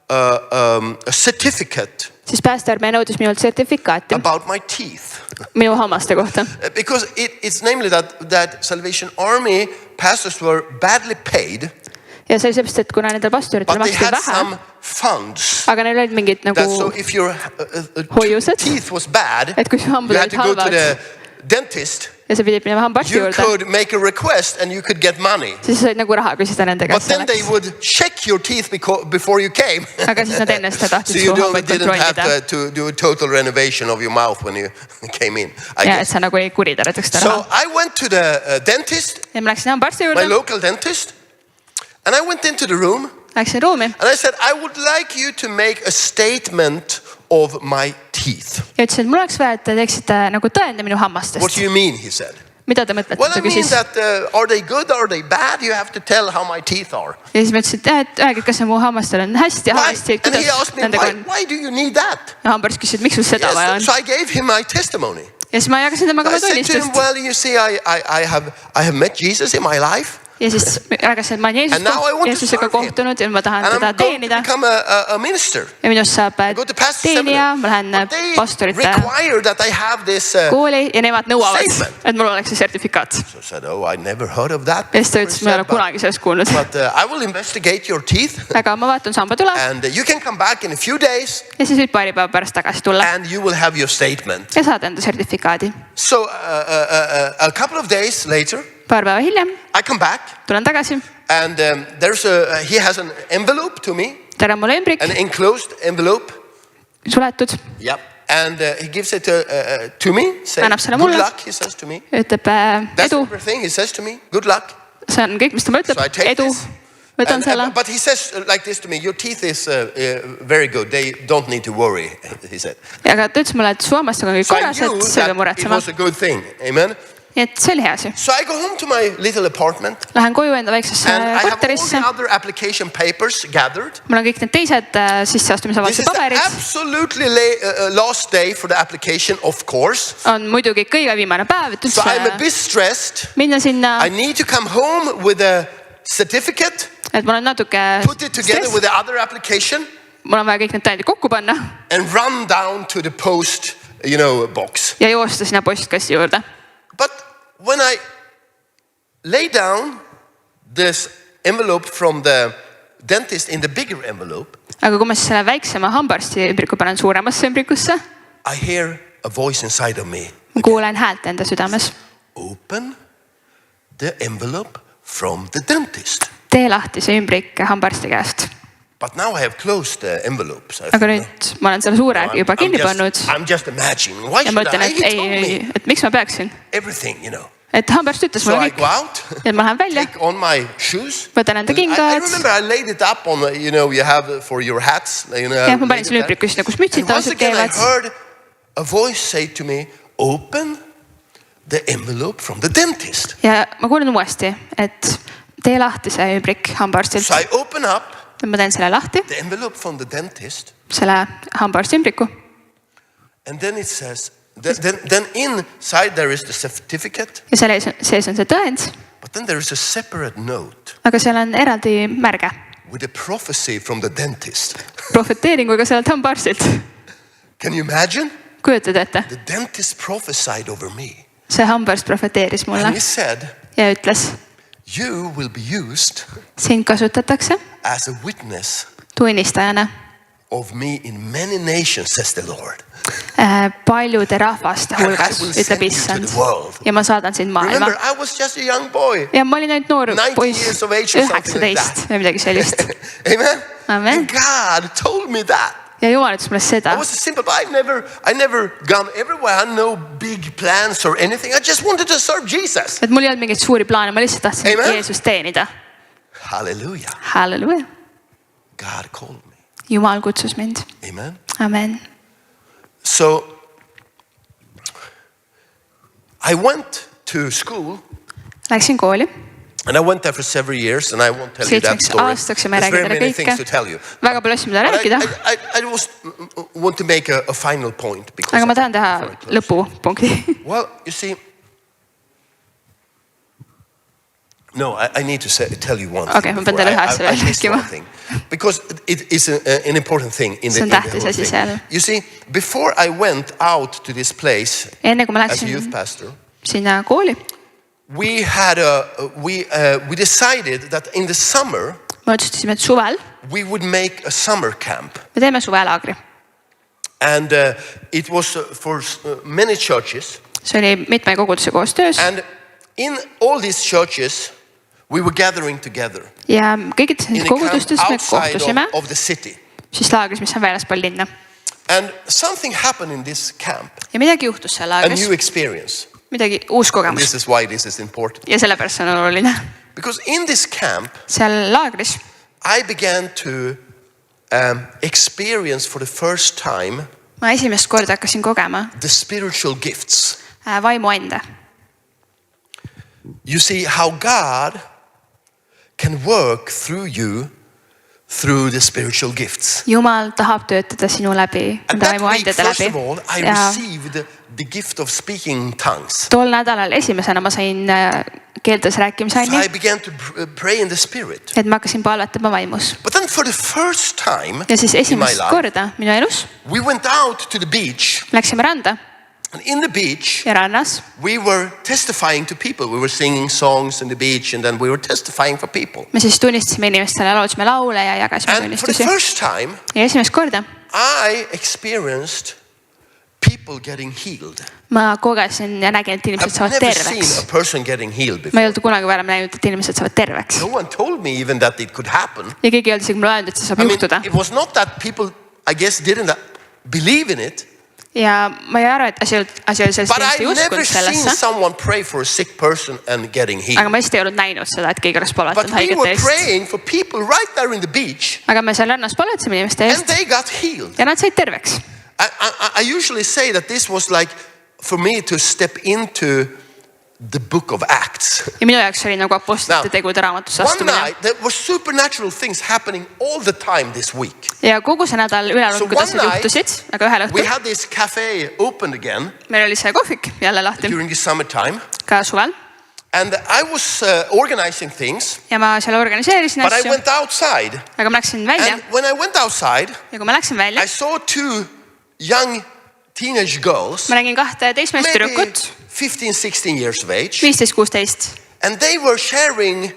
a certificate siis päästearmee nõudis minult sertifikaati about my teeth. minu hammaste kohta. Because it's namely that Salvation Army pastors were badly paid, Ja see oli seepärast, et kuna nendel pastoritel but they maksti had vähe, some funds. aga neil olid mingid That so nagu, if your hoiused, teeth was bad, et kui su hambad you had olid to go to halvad the dentist. ja sa pidid minema hambaarsti You juurde, could make a request and you could get money. siis sa said nagu raha küsida nende But käest then they selleks. would check your teeth before you came. Aga siis nad enne seda So tahtsid you su hambaid didn't have kontrollida. to do a total renovation of your mouth when you came in, I Ja et guess. sa nagu ei kuritarvitaks seda So raha. I went to the dentist, Ja ma läksin hambaarsti my juurde, local dentist, and I went into the room läksin ruumi and I said, I would like you to make a statement of my teeth. ja ütlesin, et mul oleks vaja, et te teeksite nagu tõende minu What hammastest. do you mean, he said. Mida te mõtlete, Well, ta I mean küsis. that are they good, are they bad? You have to tell how my teeth are. Ja siis ma ütlesin, et öelge, kas mu hammastel on hästi ja Why? halvasti, et And he kuidas asked me, nendega on. why do you need that? Ja hambaarst küsis, et miks sul seda vaja on. Yes, so I gave him my testimony. Ja siis ma jagasin temaga I oma said to him, tunnistust. well, you see, I have met Jesus in my life. Ja siis jagasin, et ma olen And now I want to Jeesusega serve him. kohtunud ja ma tahan And teda I'm going to teenida. become a minister. Ja minust saab Go to pastor teenija, seminar. ma lähen But they pastorite require that I have this. kooli ja nemad nõuavad, Statement. et mul oleks see sertifikaat. So I said, oh, I never heard of that. Ja siis ta before," ütles, he ma ei said, ole kunagi sellest kuulnud. But I will investigate your teeth. Aga ma vaatan sambad üle And you can come back in a few days ja siis võid paari päeva pärast tagasi tulla and you will have your statement. ja saad enda sertifikaadi. So a couple of days later, Paar päeva hiljem I come back tulen tagasi. and he has an envelope to me, Ta on mulle ümbrik, an enclosed envelope. suletud, Yep. And he gives it to me, saying, Annab selle good mulle. luck, he says to me. ütleb That's edu. everything he says to me, good luck. See on kõik, mis ta mulle ütleb, So I take edu. this. Võtan selle. But he says like this to me, your teeth is very good, they don't need to worry, he said. Aga ta ütles mulle, et su hammastega on kõik So I korras, knew et see that peab it muretsema. was a good thing, amen. Nii et see oli hea asi. So I go home to my little apartment Lähen koju enda väiksesse and I have all korterisse. the other application papers gathered. Mul on kõik need teised This sisseastumisavalduse is the paberid. absolutely last day for the application, of course. On muidugi kõige viimane päev, et So I'm a üldse bit stressed. minna sinna, I need to come home with a certificate, et mul on natuke put it together stress. with the other application Mul on vaja kõik need tõendid kokku panna and run down to the post, box. ja joosta sinna postkassi juurde. But when I lay down this envelope from the dentist in the bigger envelope, Aga kui ma siis selle väiksema hambaarsti ümbriku panen suuremasse ümbrikusse, I hear a voice inside of me. ma kuulen häält enda südames. Open the envelope from the dentist. Tee lahti see ümbrik hambaarsti käest. But now I have closed the envelopes. I Aga think, nüüd ma olen selle suure juba kinni pannud I'm just imagining. Why ja ma should ütlen, I? et He ei, told ei, me et miks ma peaksin. everything, Et hambaarst ütles So mulle I go kõik. out, Ja ma lähen välja, take on my shoes. võtan enda And I kingad. remember I laid it up on, you have for your hats. Ja ma panin selle ümbriku sinna, kus mütsid And once tavaliselt again I käivad. heard a voice say to me, open the envelope from the dentist. Ja ma kuulen uuesti, et tee lahti see ümbrik hambaarstilt. So I open up Ma teen selle lahti, the envelope from the dentist. selle hambaarsti ümbriku. And then it says, then inside there is the certificate, Ja selle sees on see tõend, but then there is a separate note aga seal on eraldi märge. with a prophecy from the dentist. Prohveteeringuga sellelt hambaarstilt. Can you imagine? Kujutad ette? The dentist prophesied over me. See hambaarst prohveteeris And mulle he said, ja ütles, you will be used sind kasutatakse as a witness tunnistajana of me in many nations, says the Lord. Paljude rahvaste hulgas, ütleb Issand. Ja ma saadan sind maailma. Remember, I was just a young boy. Ja ma olin ainult noor poiss, 19 või midagi sellist. Amen. Amen. And God told me that. Ja Jumal ütles mulle seda. I was a simple boy. I never gone everywhere. I had no big plans or anything. I just wanted to serve Jesus. Et mul ei olnud mingeid suuri plaane, ma lihtsalt tahtsin Jeesust teenida. Hallelujah. Halleluja. God called me. Jumal kutsus mind. Amen. Amen. So I went to school. Läksin kooli. And I went there for several years, and I won't tell you that story. There's very many things to tell you. Väga palju asju, mida rääkida. I want to make a final point. Aga ma tahan teha lõpupunkti. Well, you see, no, I need to tell you one thing. Okay, ma pean teile ühe asja veel rääkima. Because it is an important thing in the whole thing. You see, before I went out to this place as a youth pastor, sinna kooli, we decided that in the summer me otsustasime, et suvel we would make a summer camp. Me teeme suvelaagri. And it was for many churches. See oli mitme koguduse koostöös. And in all these churches we were gathering together. Ja kõikides nendes kogudustes me kohtusime of the city. Siis laagris, mis on väljaspool linna. And something happened in this camp. Ja midagi juhtus seal laagris. A new experience. Midagi uus kogemus. This is why this is important. Ja sellepärast on oluline. Because in this camp, seal laagris, I began to experience for the first time. Ma esimest korda hakkasin kogema the spiritual gifts. Vaimu ande. You see how God can work through you through the spiritual gifts. Jumal tahab töötada sinu läbi, vaimu andede läbi. First of all, I received the gift of speaking tongues. Tol nädalal esimesena ma sain keeltes rääkimise So I began to pray in the spirit. Et ma hakkasin palvetama vaimus. But then for the first time ja siis esimest korda minu elus we went out to the beach. Läksime randa. And in the beach, ja rannas, we were testifying to people. We were singing songs on the beach, and then we were testifying for people. Me siis tunnistasime inimestele, laulusime laule ja jagasime tunnistusi. And for the first time, ja esimest korda, I experienced people getting healed. Ma kogesin ja nägin, et inimesed saavad terveks. I've never seen a person getting healed before. Ma ei olnud kunagi varem näinud, et inimesed saavad terveks. No one told me even that it could happen. Ja keegi ei olnud isegi mulle öelnud, et see saab juhtuda. It was not that people, I guess, didn't believe in it. Ja ma ei arva, et asi oli sellest ei uskunud sellesse. Someone pray for a sick person and getting healed. Aga ma just ei olnud näinud seda, et keegi oleks palvetanud haigete eest. But we were praying for people right there in the beach. Aga me seal rannas palvetasime inimeste eest. And they got healed. Ja nad said terveks. I usually say that this was like for me to step into the book of Acts. Ja minu jaoks oli nagu apostlite tegude raamatusse astumine. One night there were supernatural things happening all the time this week. Ja kogu see nädal üleolukad asjad juhtusid, aga ühel õhtul. We had this cafe opened again. Meil oli see kohvik jälle lahti. During the summertime. Ka suvel. And I was organizing things. Ja ma seal organiseerisin asju. But I went outside. Aga ma läksin välja. And when I went outside, ja kui ma läksin välja, I saw two young teenage girls. Ma nägin kahte teismelist tüdrukut. 15-16 years of age. 15-16. And they were sharing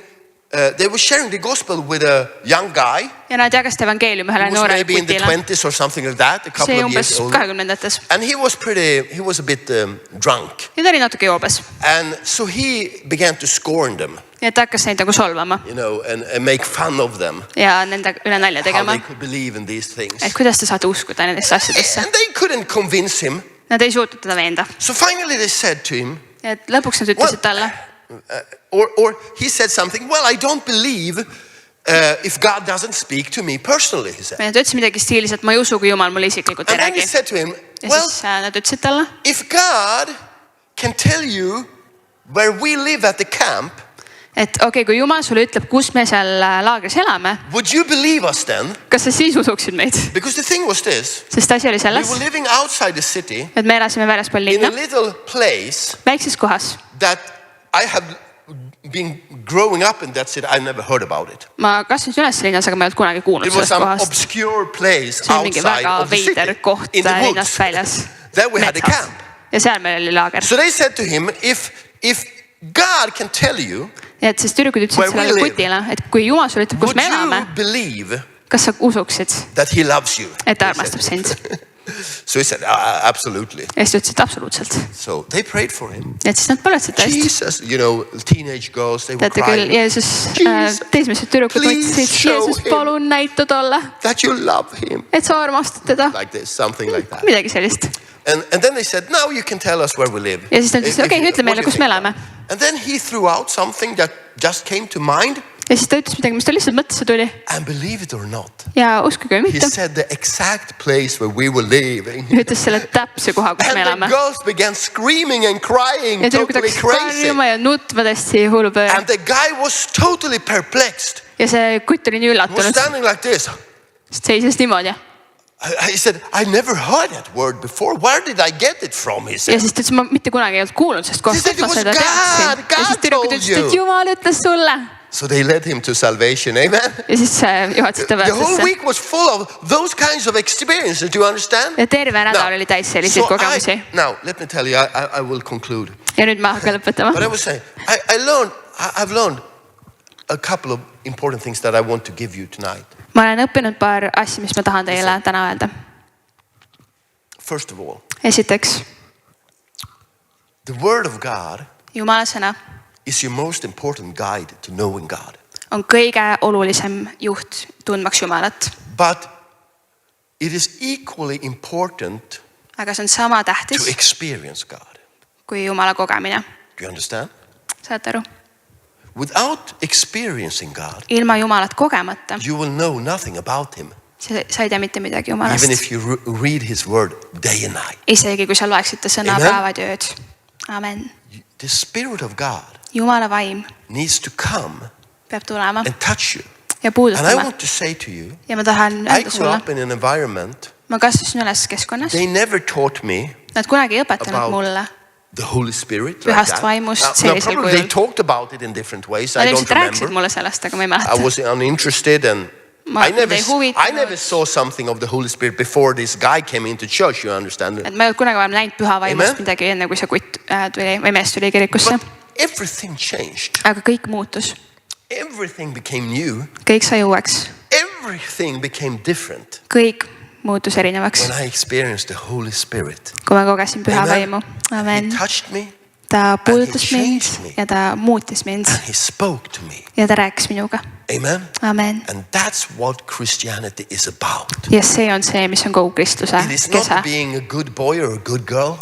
the gospel with a young guy. Ja nad jagasid evangeeliumi ühele noorele kutile. Maybe in the 20s or something like that, a couple of years old. 20-ndates. And he was a bit drunk. Ja ta oli natuke joobes. And so he began to scorn them. Ja ta hakkas neid nagu solvama. You know, and make fun of them. Ja nende üle nalja tegema. How they could believe in these things. Et kuidas te saate uskuda nendesse asjadesse. And they couldn't convince him. Nad ei suutnud teda veenda. So finally they said to him. Et lõpuks nad ütlesid talle. Or he said something, well, I don't believe if God doesn't speak to me personally, he said. Nad ütlesid midagi stiilis, et ma ei usu, kui Jumal mulle isiklikult ei räägi. And then he said to him, well, nad ütlesid talle. If God can tell you where we live at the camp, et okei, kui Jumal sulle ütleb, kus me seal laagris elame, would you believe us then? Kas sa siis usuksid meid? Because the thing was this. Sest asi oli selles. We were living outside the city. Et me elasime väljaspool linna. In a little place. Väikses kohas. That I have been growing up in that city. I never heard about it. Ma kasvasin üles linnas, aga ma ei olnud kunagi kuulnud sellest kohast. It was some obscure place outside of the city. Koht in the linnast väljas. There we had a camp. Ja seal meil oli laager. So they said to him, if God can tell you. Et siis tüdrukud ütlesid sellele kutile, et kui Jumal sulle ütleb, kus me elame, kas sa usuksid, that he loves you? et ta armastab sind? So he said, absolutely. Ja siis ütlesid absoluutselt. So they prayed for him. Et siis nad palusid ta eest. Jesus, you know, teenage girls, they were Teate küll, crying. Jeesus, teismelised tüdrukud mõtlesid, Jeesus, palun näita talle, that you love him. et sa armastad teda. Like this, something like that. Midagi sellist. And then they said, now you can tell us where we live. Ja siis nad ütlesid, okei, ütle meile, kus me elame. And then he threw out something that just came to mind. Ja siis ta ütles midagi, mis ta lihtsalt mõttesse tuli. And believe it or not. Ja uskuge või He mitte. said the exact place where we were living. Ütles selle täpse koha, kus me And elame. the girls began screaming and crying, Ja tüdrukud totally hakkas crazy. karjuma ja nutma täiesti hullupööre. And the guy was totally perplexed. Ja see kutt oli nii He was üllatunud. standing like this. Seisis niimoodi. He said, I never heard that word before. Where did I get it from? He Ja said. siis ta ütles, ma mitte kunagi ei olnud kuulnud, sest kohast He said, ma it seda was teadsin. God. Ja siis tüdrukud God ütlesid, told et you. Jumal ütles sulle. So they led him to salvation. Amen. Ja siis juhatasid ta The whole päästesse. week was full of those kinds of experiences. Do you understand? Ja terve nädal oli täis selliseid kogemusi. Now, let me tell you, I will conclude. Ja nüüd ma hakkan lõpetama. But I was saying, I've learned a couple of important things that I want to give you tonight. Ma olen õppinud paar asja, mis ma tahan teile täna öelda. First of all, Esiteks, the Word of God Jumala sõna is your most important guide to knowing God. on kõige olulisem juht tundmaks Jumalat. But it is equally important Aga see on sama to tähtis experience God. kui Jumala kogemine. Do you understand? Saate aru? Without experiencing God, Ilma Jumalat kogemata, you will know nothing about Him. sa ei tea mitte midagi Even Jumalast. if you read His Word day and night. Isegi kui sa loeksid ta sõna Amen. päevad ja ööd. Amen. The Spirit of God Jumala vaim needs to come peab tulema and touch you. ja And I puudutama. want to say to you, Ja ma tahan I öelda grew sulle, up in an environment, ma kasvasin üles keskkonnas. they never taught me Nad kunagi ei õpetanud About mulle. the Holy Spirit. Pühast vaimust Now, sellisel probably they kujul. talked about it in different ways. Nad I don't ilmselt rääkisid remember. mulle sellest, aga ma ei I mäleta. was uninterested and Ma- I never, ei huvitanud. I never saw something of the Holy Spirit before this guy came into church, you understand? Et ma ei olnud kunagi varem näinud püha vaimust Amen. midagi enne, kui see kutt tuli või mees tuli kirikusse. But everything changed. Aga kõik muutus. Everything became new. Kõik sai uueks. Everything became different Kõik muutus erinevaks, when I experienced the Holy Spirit. kui ma kogesin püha Amen. vaimu. Amen. He touched me Ta puudutas he mind changed me. ja ta muutis mind and He spoke to me. ja ta rääkis minuga. Amen. Amen. And that's what Christianity is about. Ja see on see, mis on kogu kristluse It is not kese. being a good boy or a good girl.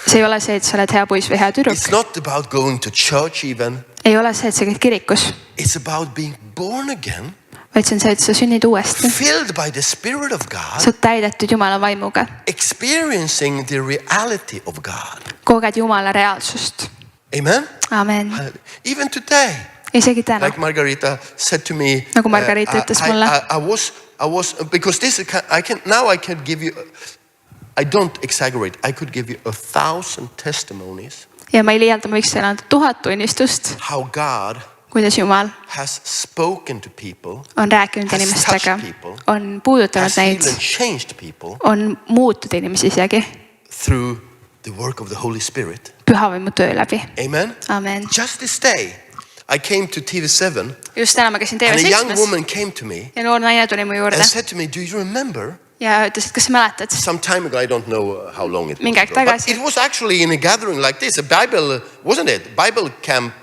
See ei ole see, et sa oled hea poiss või hea tüdruk. It's not about going to church even. Ei ole see, et sa käid kirikus, It's about being born again, vaid see on see, et sa sünnid uuesti. filled by the Spirit of God, Sa oled täidetud Jumala vaimuga. experiencing the reality of God. Koged Jumala reaalsust. Amen. Amen. Even today, Isegi täna. like Margarita said to me, Nagu Margarita ütles mulle. I was because this is, I can give you, I don't exaggerate, I could give you 1,000 testimonies Ja ma ei liialda, ma võiks teile anda 1000 tunnistust, how God kuidas Jumal has spoken to people, on rääkinud Has inimestega, touched people. on puudutanud has neid, even changed people on muutnud inimesi isegi through the work of the Holy Spirit. pühavaimu töö läbi. Amen. Amen. Just this day, I came to TV7 Just täna ma käisin and a young TV7 woman came to me ja noor naine tuli mu juurde and said to me, do you remember? ja ütles, et kas sa mäletad? Some time ago, I don't know how long it was Mingi aeg ago, but tagasi. it was actually in a gathering like this, a Bible, wasn't it? Bible camp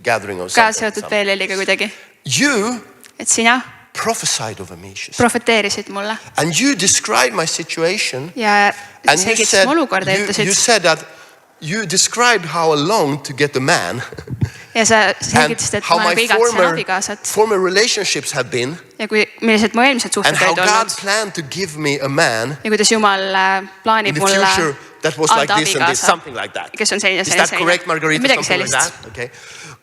gathering or Ka something. seotud PLL-iga kuidagi. You Et sina prophesied over me, she said. profeteerisid mulle And you described my situation. ja And you selgitasid said, mu olukorda ja you ütlesid said that you described how I longed to get a man ja sa and selgitasid, et how ma my nagu igatsen abikaasat former relationships have been ja millised mu eelmised and suhted how olid God olnud planned to give me a man ja kuidas Jumal in plaanib the mulle future that was like anda this and this, abikaasa, something like that. kes on selline, Is that correct, Margarita? midagi Something like sellist. that? Okay.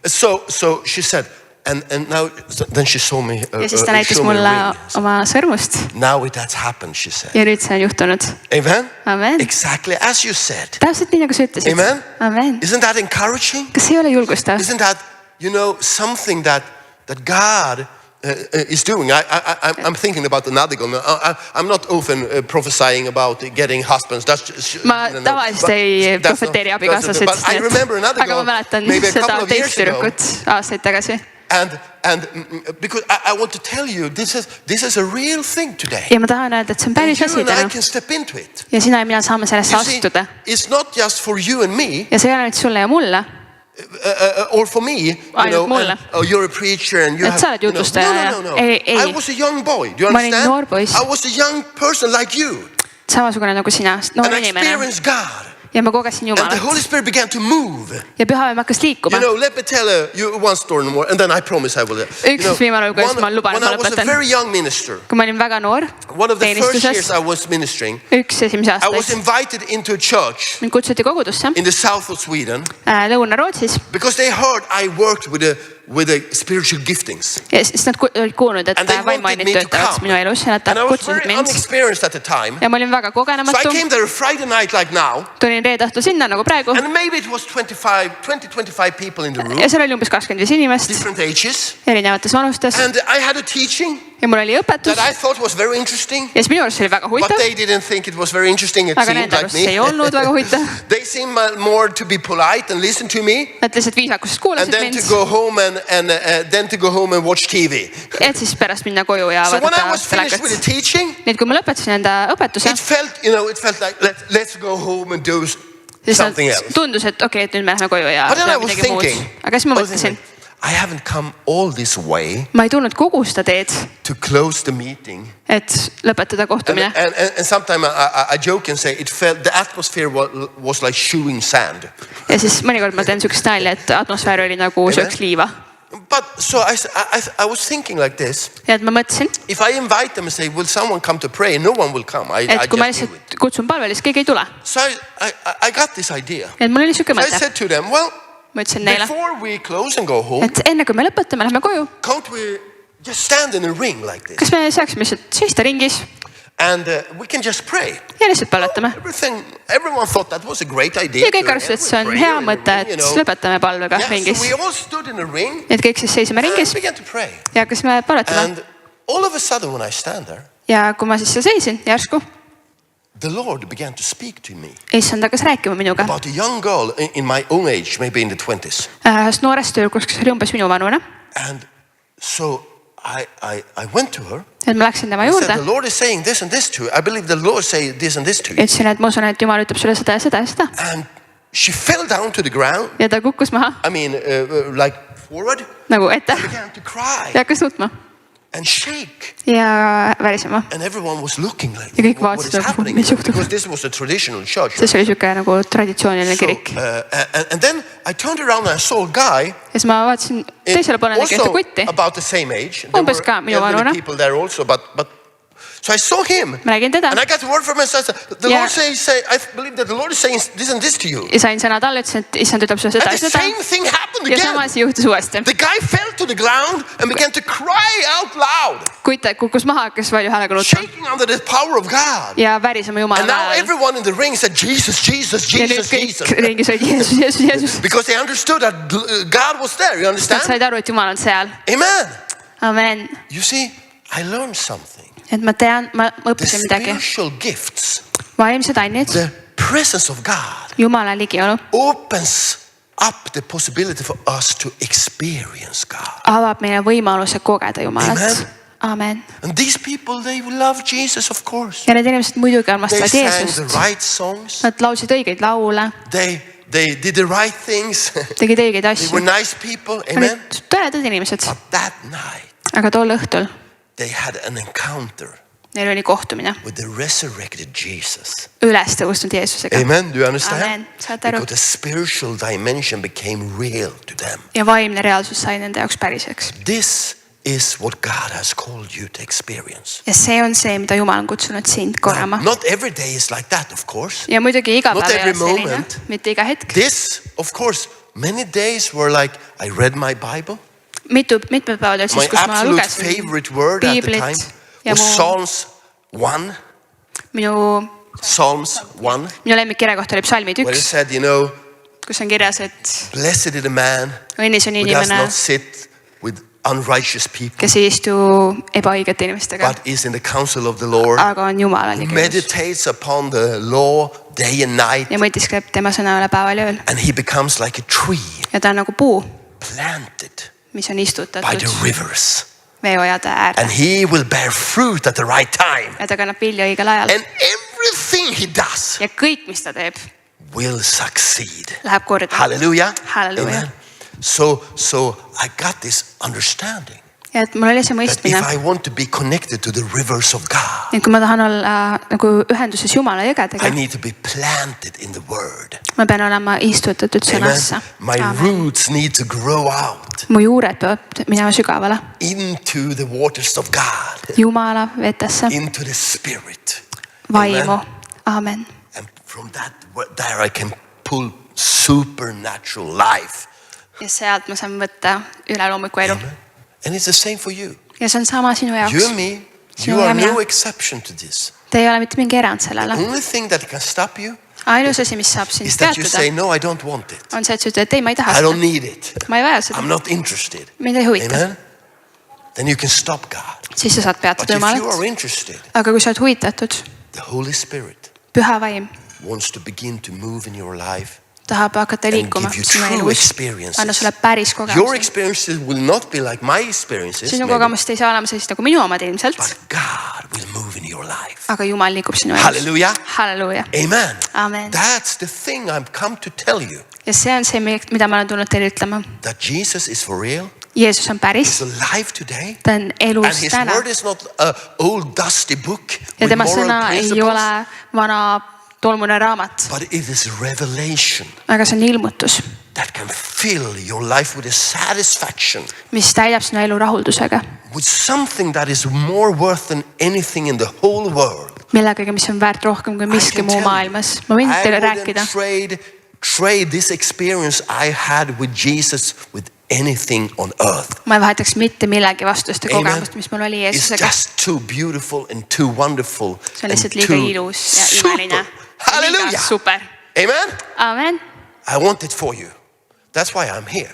So she said, and now then she saw me. Ja siis ta näitas show me a mulle ring. oma sõrmust Now it has happened, she said. ja nüüd see on juhtunud. Amen. Amen. Exactly as you said. Täpselt nii, nagu sa ütlesid. Amen. Amen. Isn't that encouraging? Kas ei ole julgustav? Isn't that, something that God is doing? I'm thinking about another girl. I'm not often prophesying about getting husbands. That's just, Ma tavaliselt ei profeteeri abikaasasid, But I remember another aga ma girl, mäletan maybe a seda couple of teist years ago. tüdrukut aastaid tagasi. And because I want to tell you, this is a real thing today. Ja ma tahan öelda, et see on päris asi täna. I can step into it. Ja sina ja mina saame sellesse astuda. It's not just for you and me. Ja see ei ole nüüd sulle ja mulle. Or for me, you're a preacher and you have. No. I was a young boy. Do you understand? I was a young person like you. Samasugune nagu sina, noor inimene. And I experienced God. Ja ma kogesin Jumalat. And the Holy Spirit began to move. Ja Püha Vaim hakkas liikuma. Let me tell you one story more, and then I promise I will. Üks viimane lugu, siis ma luban, et ma lõpetan. When I was a very young minister, kui ma olin väga noor, one of the first years I was ministering, esimese I was invited into a church mind kutsuti kogudusse in the south of Sweden Lõuna-Rootsis. Because they heard I worked with the spiritual giftings. Ja siis nad olid kuulnud, et vaimuained töötavad minu elus ja nad kutsusid mind. Ja ma olin väga kogenematu. So I came there a Friday night like now. Tulin reede õhtul sinna nagu praegu. And maybe it was 20-25 people in the room. Ja seal oli umbes 25 inimest. Different ages. Erinevates vanustes. And I had a teaching. Ja mul oli õpetus. That I thought was very interesting. Ja siis minu arust oli väga huvitav. But they didn't think it was very interesting. It seemed like me. Aga nende arust ei olnud väga huvitav. They seemed more to be polite and listen to me. Nad lihtsalt viisakusest kuulasid mind. And then to go home then to go home and watch TV. Et siis pärast minna koju ja vaadata telekat. So when I was finished with the teaching, nii et kui ma lõpetasin enda õpetuse, it felt like let's go home and do something else. Tundus, et okei, et nüüd me läheme koju ja midagi muud. Aga siis ma mõtlesin, I haven't come all this way. Ma ei tulnud kogu seda teed. To close the meeting. Et lõpetada kohtumine. And sometimes I joke and say the atmosphere was like chewing sand. Ja siis mõnikord ma teen sükest nalja, et atmosfäär oli nagu sööks liiva. But so I was thinking like this. Ja et ma mõtlesin. If I invite them and say, will someone come to pray? No one will come. Et kui ma lihtsalt kutsun palvele, siis keegi ei tule. So I got this idea. Et mul oli süke mõte. I said to them, well, before we close and go home, et enne kui me lõpetame, lähme koju. Can't we just stand in a ring like this? Kas me saaksime lihtsalt seista ringis? And we can just pray. Ja lihtsalt palvetame. Everyone thought that was a great idea. Ja kõik arvasid, et see on hea mõte, et lõpetame palvega ringis. So we all stood in a ring. Et kõik siis seisime ringis. And began to pray. Ja hakkasime palvetama. And all of a sudden when I stand there. Ja kui ma siis seisin järsku. The Lord began to speak to me. Issand hakkas rääkima minuga. About a young girl in my own age, maybe in the 20s. Ühest noorest tüdrukust, kes oli umbes minu vanune. And so I went to her. Et ma läksin tema juurde. The Lord is saying this and this to you. I believe the Lord say this and this to you. Ütlesin, et ma usun, et Jumal ütleb sulle seda ja seda ja seda. And she fell down to the ground. Ja ta kukkus maha. I mean, like forward. Nagu ette. And began to cry. Ja hakkas nutma. And shake. Ja värisema. And everyone was looking like, ja kõik vaatasid, mis juhtub. Because this was a traditional church. See oli siuke nagu traditsiooniline kirik. And then I turned around and I saw a guy. Ja siis ma vaatasin teisele poole nägin ühte kutti. About the same age. Umbes ka minu vanune. People there also, but so I saw him. Ma nägin teda. And I got the word from him. The Lord say, I believe that the Lord is saying this and this to you. Ja sain sõna talle, ütlesin, et issand ütleb sulle seda ja seda. And the same thing happened again. Ja sama asi juhtus uuesti. The guy fell to the ground and began to cry out loud. Kutt kukkus maha, hakkas valju häälega nutma. Shaking under the power of God. Ja värisema Jumala ajal. And now everyone in the ring said, Jesus, Jesus, Jesus, Jesus. Ja ringis olid Jeesus, Jeesus, Jeesus. Because they understood that God was there. You understand? Nad said aru, et Jumal on seal. Amen. Amen. You see, I learned something. Et ma tean, ma õppisin midagi. The spiritual gifts. Vaimsed ained. The presence of God. Jumala ligiolu. Opens up the possibility for us to experience God. Avab meile võimaluse kogeda Jumalat. Amen. Amen. And these people, they love Jesus, of course. Ja need inimesed muidugi armastavad Jeesust. They sang the right songs. Nad laulsid õigeid laule. They did the right things. Tegid õigeid asju. They were nice people. Amen. Toredad inimesed. But that night. Aga tol õhtul. They had an encounter. Neil oli kohtumine. With the resurrected Jesus. Ülestõusnud Jeesusega. Amen. Do you understand? Amen. Saate aru? Because the spiritual dimension became real to them. Ja vaimne reaalsus sai nende jaoks päriseks. This is what God has called you to experience. Ja see on see, mida Jumal on kutsunud sind kogema. Not every day is like that, of course. Ja muidugi iga päev ei ole selline, mitte iga hetk. This, of course, many days were like I read my Bible. Mitmed päevad olid siis, kus ma lugesin. My absolute favorite word at the time was Psalms 1. Psalms 1. Minu lemmikkirja kohta oli psalmid 1. Where it said, you know, kus on kirjas, et blessed is the man õnnis on who inimene, does not sit with unrighteous people, kes ei istu ebaõigete inimestega, but is in the counsel of the Lord, aga on Jumala ligiolus. Meditates upon the law day and night, ja mõtiskleb tema sõna üle päeval ja ööl. And he becomes like a tree, ja ta on nagu puu, planted mis on by the istutatud rivers. veeojade And äärde. he will bear fruit at the right time. Ja ta kannab vilja õigel ajal. And everything he does Ja kõik, mis ta teeb, will succeed. läheb korda. Hallelujah. Hallelujah. Amen. So I got this understanding Ja et mul oli see that mõistmine, if I want to be connected to the rivers of God, et kui ma tahan olla nagu ühenduses Jumala jõgedega, I need to be planted in the word. ma pean olema istutatud Amen. sõnasse. My roots need to grow out Mu juured peavad minema sügavale into the waters of God, Jumala vetesse, into the spirit. vaimu. Aamen. And from there I can pull supernatural life. Ja sealt ma saan võtta üleloomuliku elu. Amen. And it's the same for you. Ja see on sama sinu You jaoks. and me, Sinu you ja are mina. no exception to this. Te ei ole mitte mingi erand sellele. Only thing that can stop you Ainus asi, mis saab sind is that you say, peatada, no, I don't want it. on see, et sa ütled, et ei, ma ei taha I don't seda. need it. Ma ei vaja I'm seda. not interested. Mind ei huvita. Amen. Then you can stop God. Siis sa saad But peatada if you Jumalat. are interested, Aga kui sa oled huvitatud, the Holy Spirit püha vaim wants to begin to move in your life tahab hakata and liikuma give you sinu true elus. experiences. Anna sulle päris Your kogemusi. experiences will not be like my experiences, Sinu maybe, kogemust ei saa olema sellist nagu minu omad ilmselt, but God will move in your life. aga Jumal liigub sinu elus. Hallelujah. Halleluuja. Amen. Amen. That's the thing I've come to tell you, Ja see on see, mida ma olen tulnud teile ütlema. that Jesus is for real. Jeesus on päris, He's alive today. ta on And elus his täna. word is not an old dusty book Ja with tema moral sõna ei principles, ole vana tolmune raamat, but it is revelation aga see on ilmutus, that can fill your life with a satisfaction, mis täidab sinu elu rahuldusega. with something that is more worth than anything in the whole world. Millegagi, mis on väärt rohkem kui I miski can muu tell you, maailmas. Ma võin teile I rääkida. wouldn't trade this experience I had with Jesus with anything on earth. Ma ei vahetaks mitte millegi vastu seda Amen. kogemust, mis mul oli It's Jeesusega. just too beautiful and too wonderful. See on lihtsalt and liiga too ilus ja super. imeline. Liiga Hallelujah. super. Amen. Amen. I want it for you. That's why I'm here.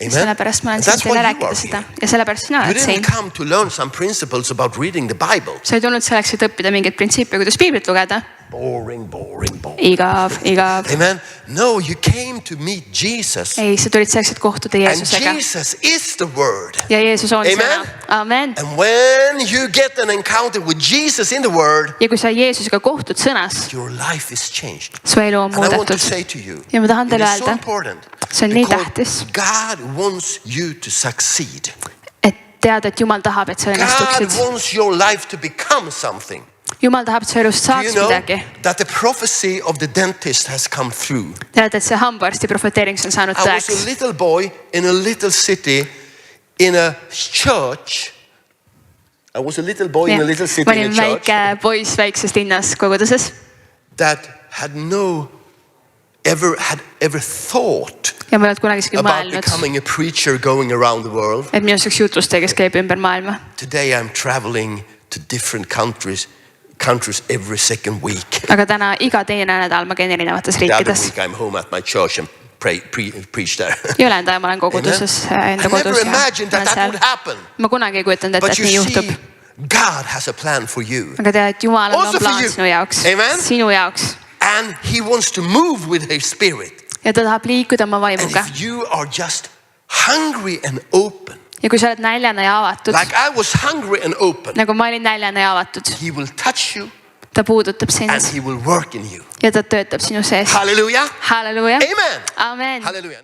Amen. Sellepärast ma olen And siin that's why teile you rääkida are seda. here. Ja sellepärast sina You oled siin. didn't come to learn some principles about reading the Bible. Sa ei tulnud selleks, et õppida mingeid printsiipe, kuidas piiblit lugeda. Boring, boring, boring. Igav, igav. Amen. No, you came to meet Jesus. Ei, sa tulid selleks, et kohtuda And Jeesusega. Jesus is the word. Ja Jeesus on Amen. sõna. Amen. And when you get an encounter with Jesus in the word, Ja kui sa Jeesusega kohtud sõnas, your life is changed. su elu on And I want to muudetud. say to you, Ja ma tahan it teile is so öelda, important see on nii because tähtis, God wants you to succeed. et teada, et Jumal tahab, et sa God õnnestuksid. wants your life to become something. Jumal tahab, et sa elust Do you saaks know midagi. that the prophecy of the dentist has come through? Tead, et see hambaarsti profeteering on saanud I was a tõeks. little boy in a little city in a church. I was a little boy in a little city ma in olin a church väike poiss väikses linnas koguduses that had ever thought ja ma ei olnud kunagi isegi about mõelnud, becoming a preacher going around the world. et minust üks jutlustaja, kes käib ümber maailma. Today I'm traveling to different countries every second week. Aga täna iga teine nädal ma käin erinevates The other riikides. week I'm home at my church and preach there. Ja ülejäänud aja ma olen koguduses enda I never kodus ja imagined that olen that seal. would happen. Ma kunagi ei kujutanud ette, But et you nii juhtub. see, God has a plan for you. Aga tead, et Jumal Also on for plaan you. sinu jaoks. Amen. Sinu jaoks. And he wants to move with his spirit. Ja ta tahab liikuda oma And vaimuga. if you are just hungry and open, Ja kui sa oled näljane ja avatud, like I was hungry and open, nagu ma olin näljane ja avatud, he will touch you ta puudutab sind and he will work in you. ja ta töötab sinu sees. Hallelujah. Halleluja. Amen. Amen. Hallelujah.